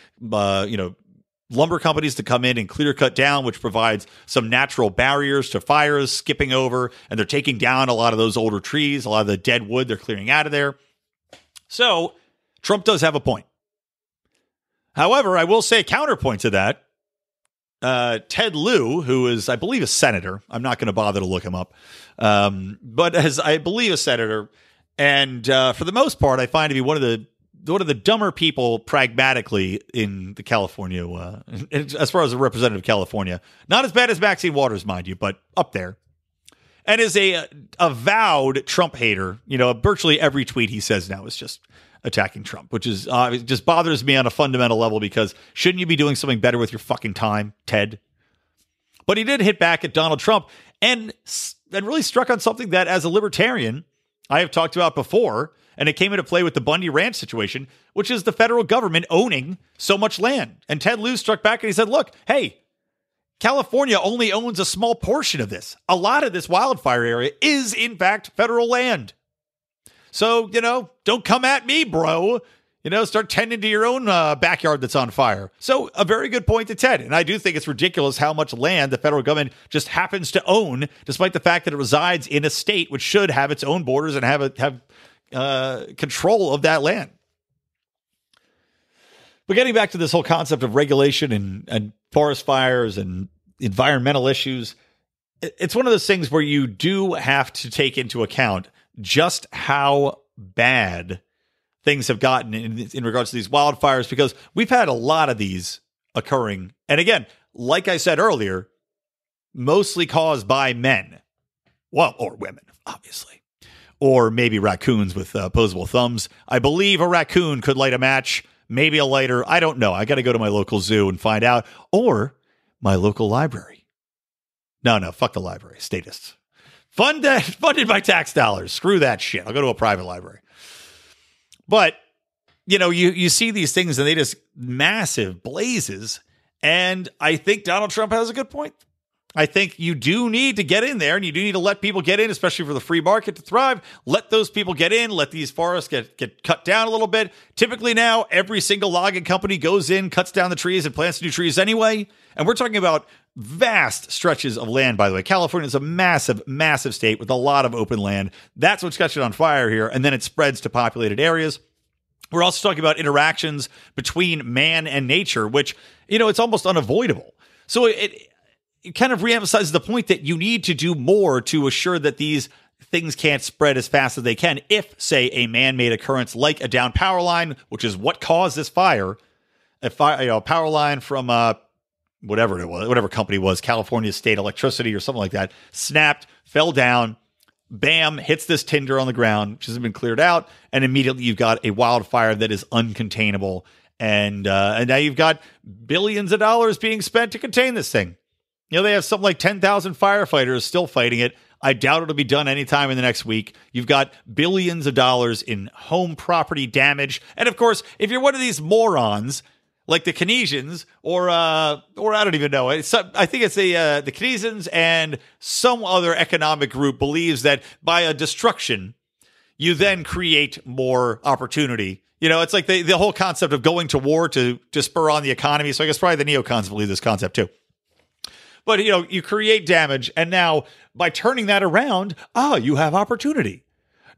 lumber companies to come in and clear cut down, which provides some natural barriers to fires skipping over. And they're taking down a lot of those older trees, a lot of the dead wood they're clearing out of there. So Trump does have a point. However, I will say counterpoint to that, Ted Lieu, who is, I believe, a senator. I'm not going to bother to look him up. But as I believe a senator, and for the most part, I find to be one of the dumber people pragmatically in the California, as far as a representative of California. Not as bad as Maxine Waters, mind you, but up there. And is a avowed Trump hater. Virtually every tweet he says now is just attacking Trump, which is it just bothers me on a fundamental level because shouldn't you be doing something better with your fucking time, Ted? But he did hit back at Donald Trump and really struck on something that as a libertarian I have talked about before, and it came into play with the Bundy Ranch situation, which is the federal government owning so much land. And Ted Lieu struck back and he said, look, hey, California only owns a small portion of this. A lot of this wildfire area is in fact federal land. So, don't come at me, bro. Start tending to your own backyard that's on fire. So a very good point to Ted. And I do think it's ridiculous how much land the federal government just happens to own, despite the fact that it resides in a state which should have its own borders and have control of that land. But getting back to this whole concept of regulation and forest fires and environmental issues, it's one of those things where you do have to take into account just how bad things have gotten in regards to these wildfires, because we've had a lot of these occurring. And again, like I said earlier, mostly caused by men. Well, or women, obviously. Or maybe raccoons with opposable thumbs. I believe a raccoon could light a match, maybe a lighter. I don't know. I got to go to my local zoo and find out. Or my local library. No, fuck the library. Statists. Funded by tax dollars. Screw that shit. I'll go to a private library. But, you see these things and they just massive blazes. And I think Donald Trump has a good point. I think you do need to get in there and you do need to let people get in, especially for the free market to thrive. Let those people get in. Let these forests get cut down a little bit. Typically now, every single logging company goes in, cuts down the trees and plants new trees anyway. And we're talking about vast stretches of land, by the way. California is a massive, massive state with a lot of open land. That's what's catching on fire here. And then it spreads to populated areas. We're also talking about interactions between man and nature, which, it's almost unavoidable. So it kind of reemphasizes the point that you need to do more to assure that these things can't spread as fast as they can. If, say, a man-made occurrence like a downed power line, which is what caused this fire, a power line from whatever it was, whatever company it was, California State Electricity or something like that, snapped, fell down, bam, hits this tinder on the ground, which hasn't been cleared out, and immediately you've got a wildfire that is uncontainable, and now you've got billions of dollars being spent to contain this thing. They have something like 10,000 firefighters still fighting it. I doubt it'll be done anytime in the next week. You've got billions of dollars in home property damage. And of course, if you're one of these morons like the Keynesians or I don't even know, I think it's the Keynesians and some other economic group believes that by a destruction, you then create more opportunity. It's like the whole concept of going to war to spur on the economy. So I guess probably the neocons believe this concept too. But, you create damage, and now by turning that around, you have opportunity.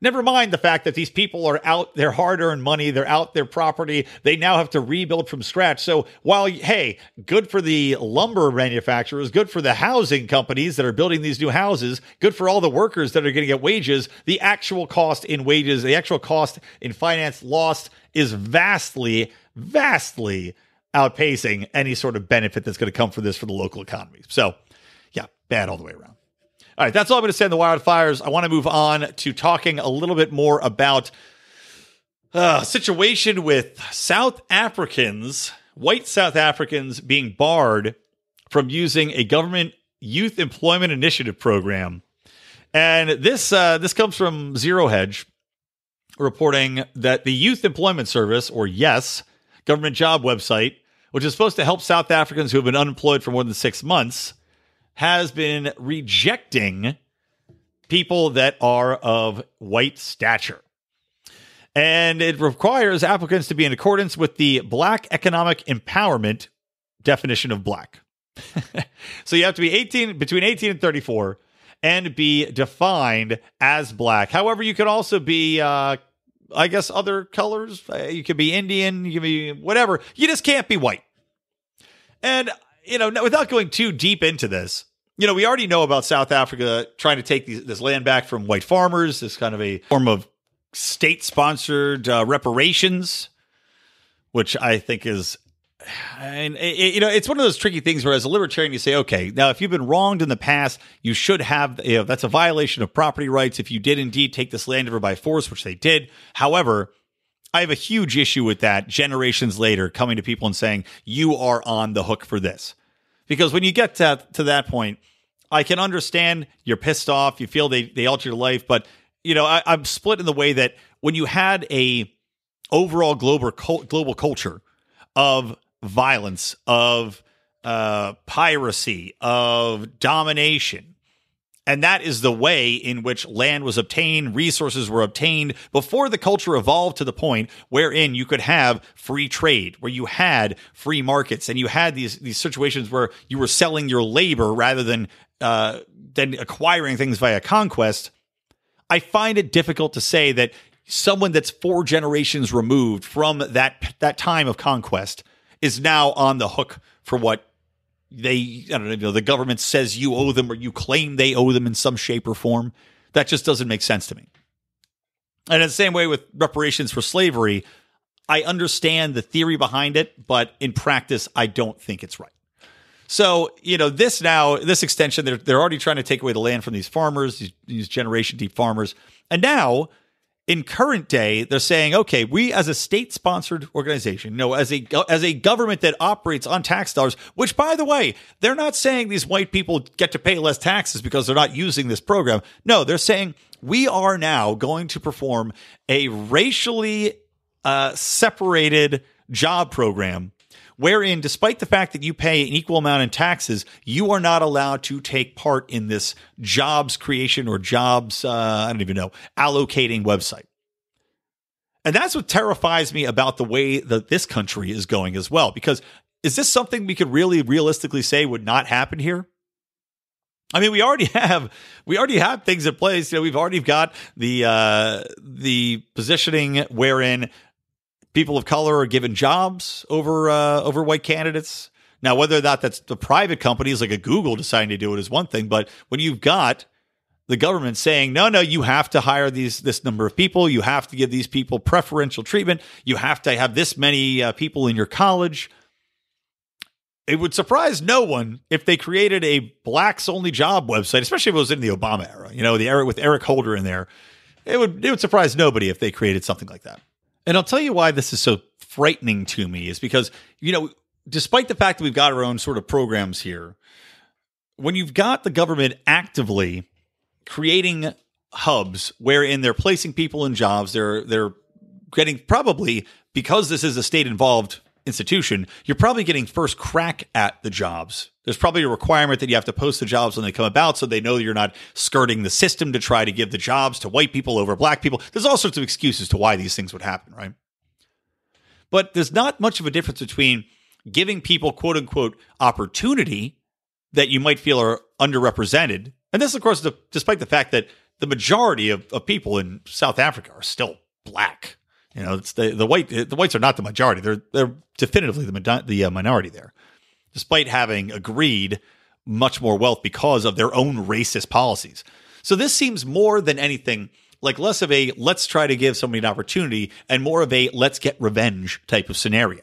Never mind the fact that these people are out their hard-earned money, they're out their property, they now have to rebuild from scratch. So while, hey, good for the lumber manufacturers, good for the housing companies that are building these new houses, good for all the workers that are going to get wages, the actual cost in wages, the actual cost in finance lost is vastly outpacing any sort of benefit that's going to come from this for the local economy. So, yeah, bad all the way around. All right, that's all I'm going to say on the wildfires. I want to move on to talking a little bit more about a situation with South Africans, white South Africans being barred from using a government youth employment initiative program. And this comes from Zero Hedge, reporting that the Youth Employment Service, or YES, government job website, which is supposed to help South Africans who have been unemployed for more than 6 months, has been rejecting people that are of white stature. And it requires applicants to be in accordance with the Black Economic Empowerment definition of black. So you have to be between 18 and 34 and be defined as black. However, you could also be, I guess, other colors. You could be Indian, you can be whatever. You just can't be white. And without going too deep into this, we already know about South Africa trying to take this land back from white farmers, this kind of a form of state-sponsored reparations, which I think is, it's one of those tricky things where as a libertarian, you say, okay, now if you've been wronged in the past, you should have, that's a violation of property rights if you did indeed take this land over by force, which they did. However, I have a huge issue with that generations later coming to people and saying, you are on the hook for this. Because when you get to that point, I can understand you're pissed off, you feel they alter your life, but I'm split in the way that when you had a overall global culture of violence, of piracy, of domination, and that is the way in which land was obtained, resources were obtained before the culture evolved to the point wherein you could have free trade, where you had free markets, and you had these situations where you were selling your labor rather than acquiring things via conquest. I find it difficult to say that someone that's 4 generations removed from that time of conquest is now on the hook for what the government says you owe them, or you claim they owe them in some shape or form. That just doesn't make sense to me. And in the same way with reparations for slavery, I understand the theory behind it, but in practice, I don't think it's right. So, this extension, they're already trying to take away the land from these farmers, these generation deep farmers. And now, in current day, they're saying, okay, we as a state-sponsored organization, as a government that operates on tax dollars, which, by the way, they're not saying these white people get to pay less taxes because they're not using this program. No, they're saying we are now going to perform a racially separated job program wherein, despite the fact that you pay an equal amount in taxes, you are not allowed to take part in this jobs creation or jobs, allocating website. And that's what terrifies me about the way that this country is going as well, because is this something we could really realistically say would not happen here? I mean, we already have things in place. We've already got the positioning wherein people of color are given jobs over white candidates. Now, whether or not that's the private companies like a Google deciding to do it is one thing, but when you've got the government saying, no, you have to hire this number of people, you have to give these people preferential treatment, you have to have this many people in your college, it would surprise no one if they created a blacks-only job website, especially if it was in the Obama era, the era with Eric Holder in there. It would surprise nobody if they created something like that. And I'll tell you why this is so frightening to me is because, despite the fact that we've got our own sort of programs here, when you've got the government actively creating hubs wherein they're placing people in jobs, they're getting, probably because this is a state-involved institution, you're probably getting first crack at the jobs. There's probably a requirement that you have to post the jobs when they come about so they know you're not skirting the system to try to give the jobs to white people over black people. There's all sorts of excuses to why these things would happen, right? But there's not much of a difference between giving people, quote unquote, opportunity that you might feel are underrepresented. And this, of course, despite the fact that the majority of people in South Africa are still black. You know, it's the whites are not the majority. They're definitively the minority there, despite having agreed much more wealth because of their own racist policies. So this seems more than anything like less of a let's try to give somebody an opportunity and more of a let's get revenge type of scenario.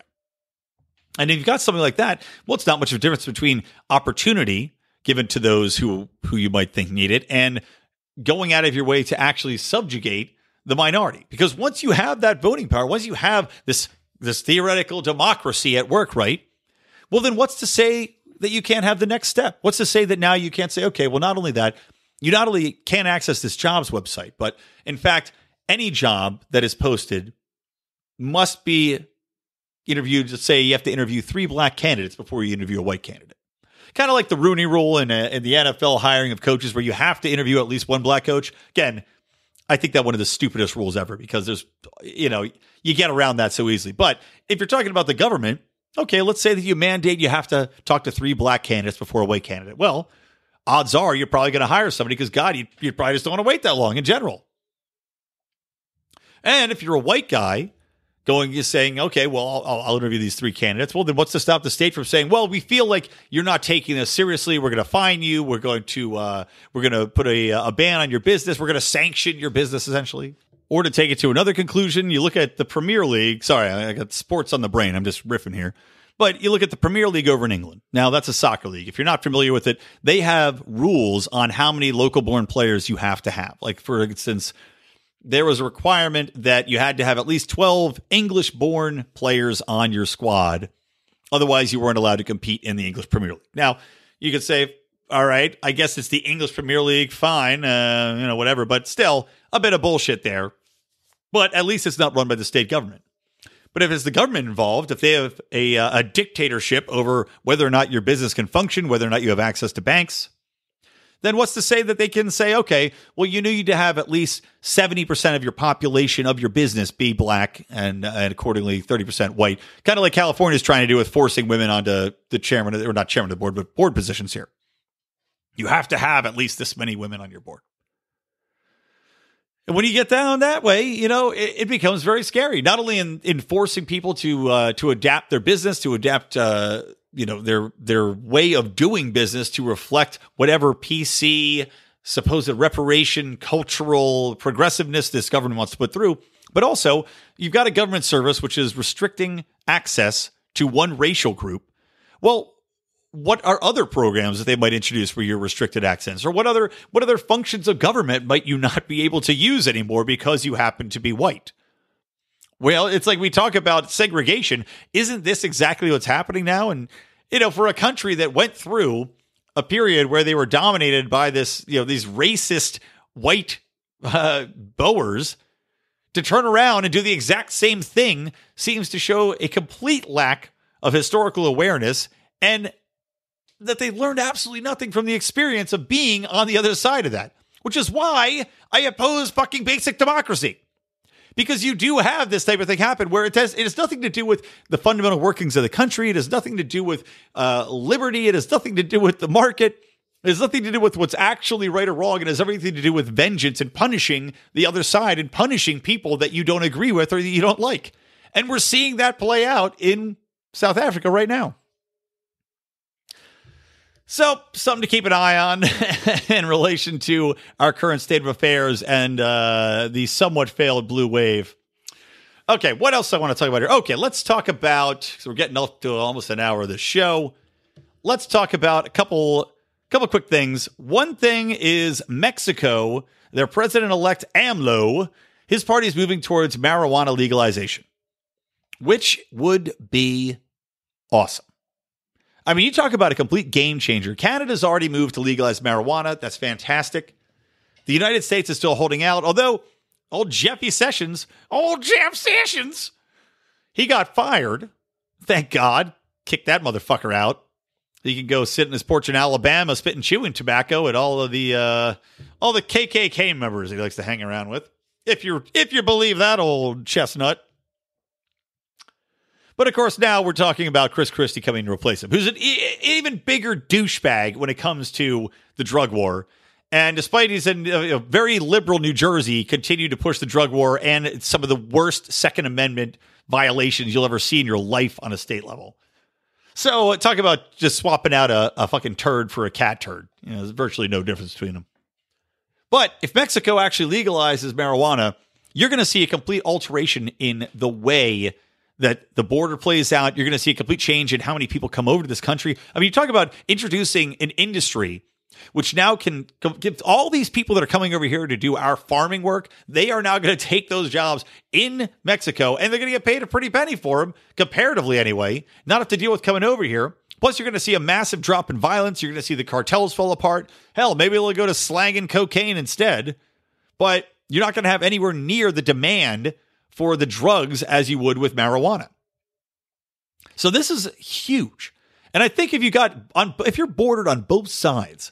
And if you've got something like that, well, it's not much of a difference between opportunity given to those who you might think need it and going out of your way to actually subjugate the minority. Because once you have that voting power, once you have this theoretical democracy at work, right? Well, then what's to say that you can't have the next step? What's to say that now you can't say, okay, well, not only that, you not only can't access this jobs website, but in fact, any job that is posted must be interviewed. Let's say you have to interview 3 black candidates before you interview a white candidate. Kind of like the Rooney Rule in the NFL hiring of coaches where you have to interview at least one black coach. Again, I think that one of the stupidest rules ever because there's, you get around that so easily. But if you're talking about the government, okay, let's say that you mandate you have to talk to 3 black candidates before a white candidate. Well, odds are you're probably going to hire somebody because, God, you probably just don't want to wait that long in general. And if you're a white guy you're saying, okay, well, I'll interview these 3 candidates. Well, then what's to stop the state from saying, well, we feel like you're not taking this seriously. We're going to fine you. We're going to put a ban on your business. We're going to sanction your business, essentially. Or to take it to another conclusion, you look at the Premier League. Sorry, I got sports on the brain. I'm just riffing here. But you look at the Premier League over in England. Now, that's a soccer league. If you're not familiar with it, they have rules on how many local-born players you have to have. Like, for instance, there was a requirement that you had to have at least 12 English-born players on your squad. Otherwise, you weren't allowed to compete in the English Premier League. Now, you could say, all right, I guess it's the English Premier League, fine, whatever. But still, a bit of bullshit there. But at least it's not run by the state government. But if it's the government involved, if they have a dictatorship over whether or not your business can function, whether or not you have access to banks, then what's to say that they can say, okay, well, you need to have at least 70% of your population of your business be black and accordingly 30% white. Kind of like California is trying to do with forcing women onto the chairman, or not chairman of the board, but board positions here. You have to have at least this many women on your board. And when you get down that way, it becomes very scary. Not only in forcing people to adapt their business, to adapt their way of doing business to reflect whatever PC, supposed reparation, cultural progressiveness this government wants to put through. But also, you've got a government service which is restricting access to one racial group. Well, what are other programs that they might introduce where you're restricted access? Or what other functions of government might you not be able to use anymore because you happen to be white? Well, it's like we talk about segregation. Isn't this exactly what's happening now? And, for a country that went through a period where they were dominated by this, these racist white Boers, to turn around and do the exact same thing seems to show a complete lack of historical awareness and that they learned absolutely nothing from the experience of being on the other side of that, which is why I oppose fucking basic democracy. Because you do have this type of thing happen where it has nothing to do with the fundamental workings of the country. It has nothing to do with liberty. It has nothing to do with the market. It has nothing to do with what's actually right or wrong. It has everything to do with vengeance and punishing the other side and punishing people that you don't agree with or that you don't like. And we're seeing that play out in South Africa right now. So, something to keep an eye on in relation to our current state of affairs and the somewhat failed blue wave. Okay, what else I want to talk about here? Okay, let's talk about, so we're getting up to almost an hour of the show. Let's talk about a couple quick things. One thing is Mexico, their president-elect AMLO, his party is moving towards marijuana legalization, which would be awesome. I mean, you talk about a complete game changer. Canada's already moved to legalize marijuana. That's fantastic. The United States is still holding out, although old Jeff Sessions, he got fired. Thank God. Kicked that motherfucker out. He can go sit in his porch in Alabama, spitting chewing tobacco at all the KKK members he likes to hang around with. If you believe that old chestnut. But, of course, now we're talking about Chris Christie coming to replace him, who's an even bigger douchebag when it comes to the drug war. And despite he's in a very liberal New Jersey, continued to push the drug war and some of the worst Second Amendment violations you'll ever see in your life on a state level. So talk about just swapping out a fucking turd for a cat turd. There's virtually no difference between them. But if Mexico actually legalizes marijuana, you're going to see a complete alteration in the way that the border plays out. You're going to see a complete change in how many people come over to this country. I mean, you talk about introducing an industry which now can give all these people that are coming over here to do our farming work. They are now going to take those jobs in Mexico, and they're going to get paid a pretty penny for them, comparatively anyway, not have to deal with coming over here. Plus, you're going to see a massive drop in violence. You're going to see the cartels fall apart. Hell, maybe they'll go to slanging cocaine instead. But you're not going to have anywhere near the demand for the drugs as you would with marijuana. So this is huge. And I think if you're bordered on both sides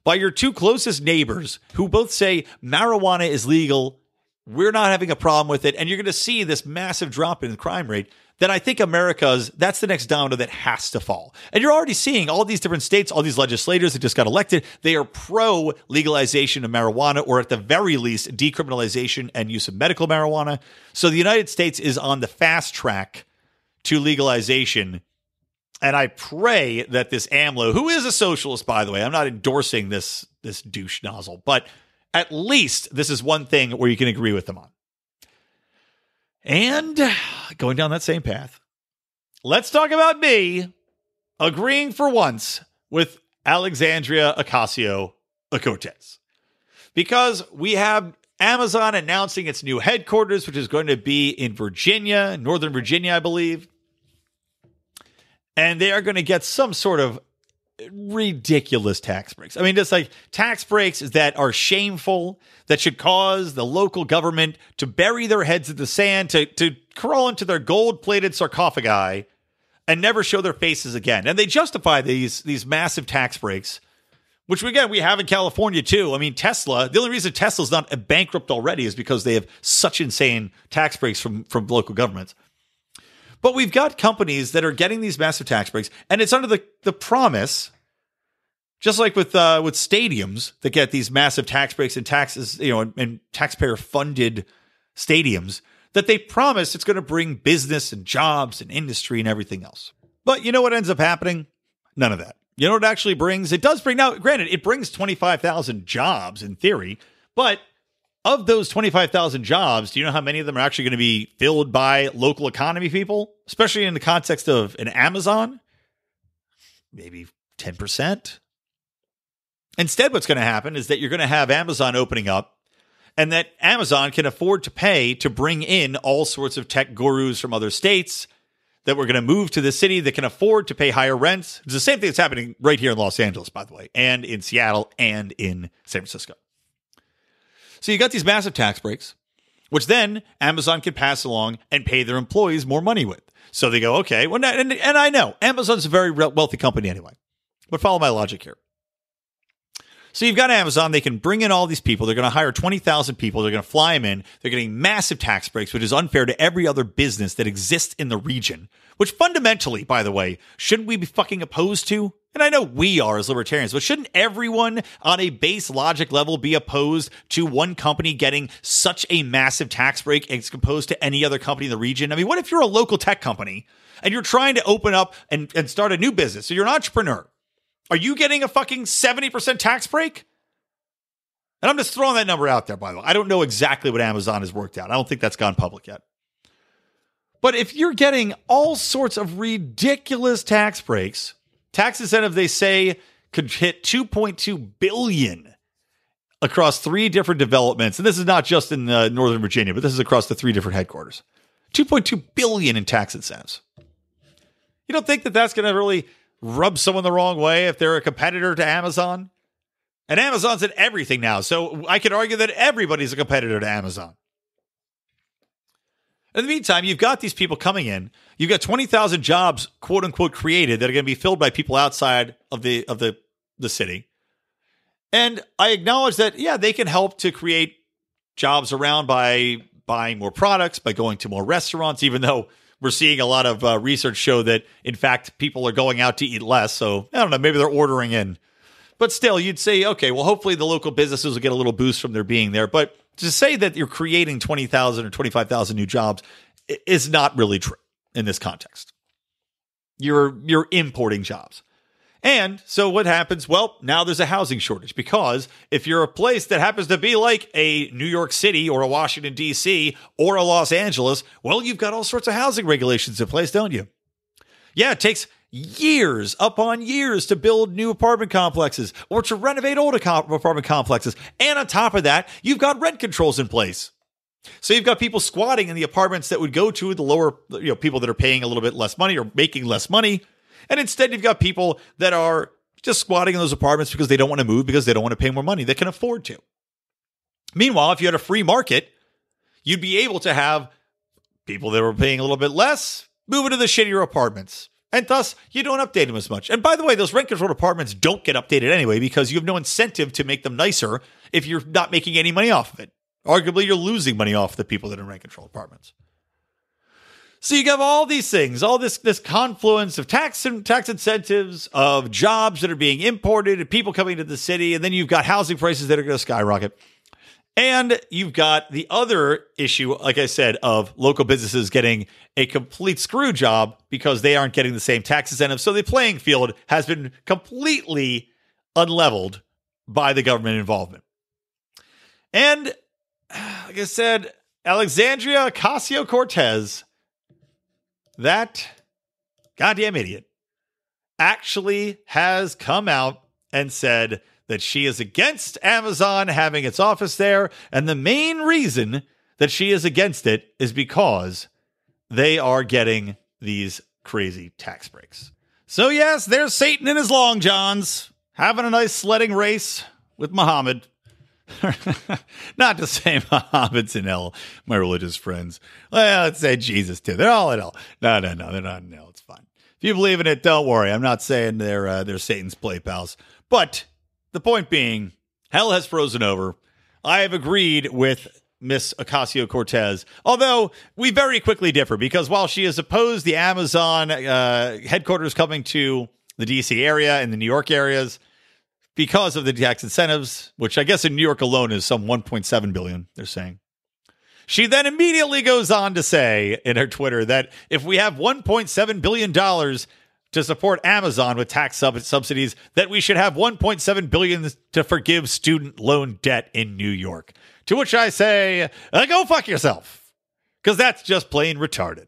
by your two closest neighbors who both say marijuana is legal, we're not having a problem with it, and you're going to see this massive drop in the crime rate, then I think that's the next domino that has to fall. And you're already seeing all these different states, all these legislators that just got elected, they are pro-legalization of marijuana, or at the very least, decriminalization and use of medical marijuana. So the United States is on the fast track to legalization. And I pray that this AMLO, who is a socialist, by the way, I'm not endorsing this douche nozzle, but at least this is one thing where you can agree with them on. And going down that same path, let's talk about me agreeing for once with Alexandria Ocasio-Cortez. Because we have Amazon announcing its new headquarters, which is going to be in Virginia, Northern Virginia, I believe. And they are going to get some sort of ridiculous tax breaks. I mean, just like tax breaks that are shameful, that should cause the local government to bury their heads in the sand, to crawl into their gold-plated sarcophagi and never show their faces again. And they justify these massive tax breaks, which, again, we have in California, too. I mean, Tesla, the only reason Tesla's not bankrupt already is because they have such insane tax breaks from local governments. But we've got companies that are getting these massive tax breaks, and it's under the promise, just like with stadiums that get these massive tax breaks and taxes, and taxpayer-funded stadiums, that they promise it's going to bring business and jobs and industry and everything else. But you know what ends up happening? None of that. You know what it actually brings? It does bring, now, granted, it brings 25,000 jobs in theory, but of those 25,000 jobs, do you know how many of them are actually going to be filled by local economy people, especially in the context of an Amazon? Maybe 10%. Instead, what's going to happen is that you're going to have Amazon opening up, and that Amazon can afford to pay to bring in all sorts of tech gurus from other states that we're going to move to the city that can afford to pay higher rents. It's the same thing that's happening right here in Los Angeles, by the way, and in Seattle and in San Francisco. So you got these massive tax breaks, which then Amazon can pass along and pay their employees more money with. So they go, okay, well, and I know Amazon's a very wealthy company anyway, but follow my logic here. So you've got Amazon. They can bring in all these people. They're going to hire 20,000 people. They're going to fly them in. They're getting massive tax breaks, which is unfair to every other business that exists in the region, which fundamentally, by the way, shouldn't we be fucking opposed to? And I know we are as libertarians, but shouldn't everyone on a base logic level be opposed to one company getting such a massive tax break as opposed to any other company in the region? I mean, what if you're a local tech company and you're trying to open up and start a new business? So you're an entrepreneur. Are you getting a fucking 70% tax break? And I'm just throwing that number out there, by the way. I don't know exactly what Amazon has worked out. I don't think that's gone public yet. But if you're getting all sorts of ridiculous tax breaks, tax incentive, they say, could hit $2.2 billion across 3 different developments. And this is not just in Northern Virginia, but this is across the 3 different headquarters. $2.2 billion in tax incentives. You don't think that that's going to really rub someone the wrong way if they're a competitor to Amazon? And Amazon's in everything now, so I could argue that everybody's a competitor to Amazon. In the meantime, you've got these people coming in. You've got 20,000 jobs, quote unquote, created that are going to be filled by people outside of the city. And I acknowledge that, yeah, they can help to create jobs around by buying more products, by going to more restaurants, even though we're seeing a lot of research show that, in fact, people are going out to eat less. So, I don't know, maybe they're ordering in. But still, you'd say, okay, well, hopefully the local businesses will get a little boost from their being there. But to say that you're creating 20,000 or 25,000 new jobs is not really true in this context. You're importing jobs. And so what happens? Well, now there's a housing shortage, because if you're a place that happens to be like a New York City or a Washington, D.C. or a Los Angeles, well, you've got all sorts of housing regulations in place, don't you? Yeah, it takes years upon years to build new apartment complexes or to renovate old apartment complexes. And on top of that, you've got rent controls in place. So you've got people squatting in the apartments that would go to the lower, people that are paying a little bit less money or making less money. And instead, you've got people that are just squatting in those apartments because they don't want to move, because they don't want to pay more money. They can afford to. Meanwhile, if you had a free market, you'd be able to have people that were paying a little bit less move into the shittier apartments. And thus, you don't update them as much. And by the way, those rent-controlled apartments don't get updated anyway, because you have no incentive to make them nicer if you're not making any money off of it. Arguably, you're losing money off the people that are in rent-controlled apartments. So you have all these things, all this confluence of tax incentives, of jobs that are being imported, and people coming to the city, and then you've got housing prices that are going to skyrocket. And you've got the other issue, like I said, of local businesses getting a complete screw job because they aren't getting the same tax incentives. So the playing field has been completely unleveled by the government involvement. And like I said, Alexandria Ocasio-Cortez, that goddamn idiot, actually has come out and said that she is against Amazon having its office there. And the main reason that she is against it is because they are getting these crazy tax breaks. So yes, there's Satan in his long johns, having a nice sledding race with Muhammad. Not to say Muhammad's in hell, my religious friends. Well, let's say Jesus too. They're all in hell. No, they're not in hell. It's fine. If you believe in it, don't worry. I'm not saying they're Satan's play pals. But the point being, hell has frozen over. I have agreed with Miss Ocasio-Cortez, although we very quickly differ, because while she has opposed the Amazon headquarters coming to the D.C. area and the New York areas because of the tax incentives, which I guess in New York alone is some $1.7 billion, they're saying. She then immediately goes on to say in her Twitter that if we have $1.7 billion to support Amazon with tax subsidies, that we should have $1.7 billion to forgive student loan debt in New York. To which I say, go fuck yourself, because that's just plain retarded.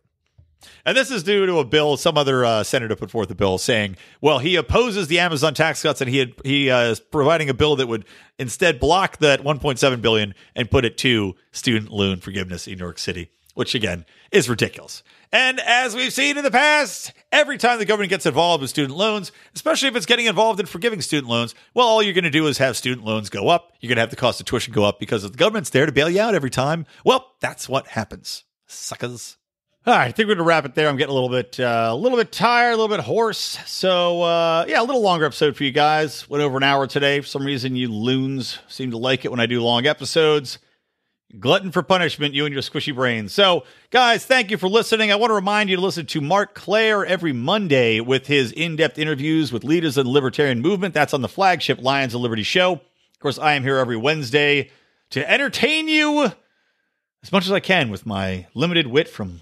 And this is due to a bill, some other senator put forth a bill saying, well, he opposes the Amazon tax cuts, and he is providing a bill that would instead block that $1.7 billion and put it to student loan forgiveness in New York City, which again is ridiculous. And as we've seen in the past, every time the government gets involved with student loans, especially if it's getting involved in forgiving student loans, well, all you're going to do is have student loans go up. You're going to have the cost of tuition go up because if the government's there to bail you out every time, well, that's what happens. Suckers. All right, I think we're going to wrap it there. I'm getting a little bit tired, a little bit hoarse. So, a little longer episode for you guys. Went over an hour today. For some reason, you loons seem to like it when I do long episodes. Glutton for punishment, you and your squishy brains. So, guys, thank you for listening. I want to remind you to listen to Mark Claire every Monday with his in-depth interviews with leaders of the libertarian movement. That's on the flagship Lions of Liberty show. Of course, I am here every Wednesday to entertain you as much as I can with my limited wit from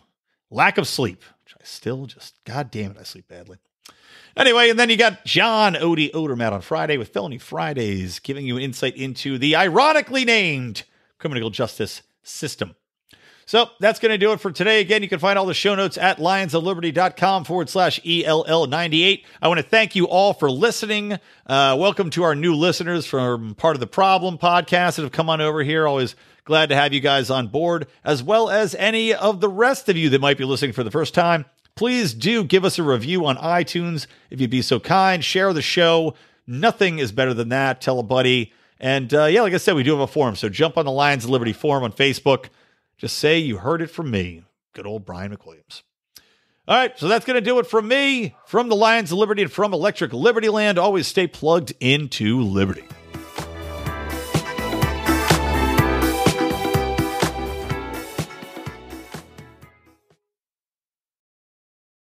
lack of sleep, which I still just, God damn it, I sleep badly. Anyway, and then you got John Odie Odermatt on Friday with Felony Fridays, giving you insight into the ironically named criminal justice system. So that's going to do it for today. Again, you can find all the show notes at lionsofliberty.com/ELL98. I want to thank you all for listening. Welcome to our new listeners from Part of the Problem podcast that have come on over here. Always glad to have you guys on board, as well as any of the rest of you that might be listening for the first time. Please do give us a review on iTunes if you'd be so kind. Share the show. Nothing is better than that. Tell a buddy. And like I said, we do have a forum, so jump on the Lions of Liberty forum on Facebook. Just say you heard it from me, good old Brian McWilliams. All right, so that's going to do it from me, from the Lions of Liberty, and from Electric Libertyland. Always stay plugged into Liberty.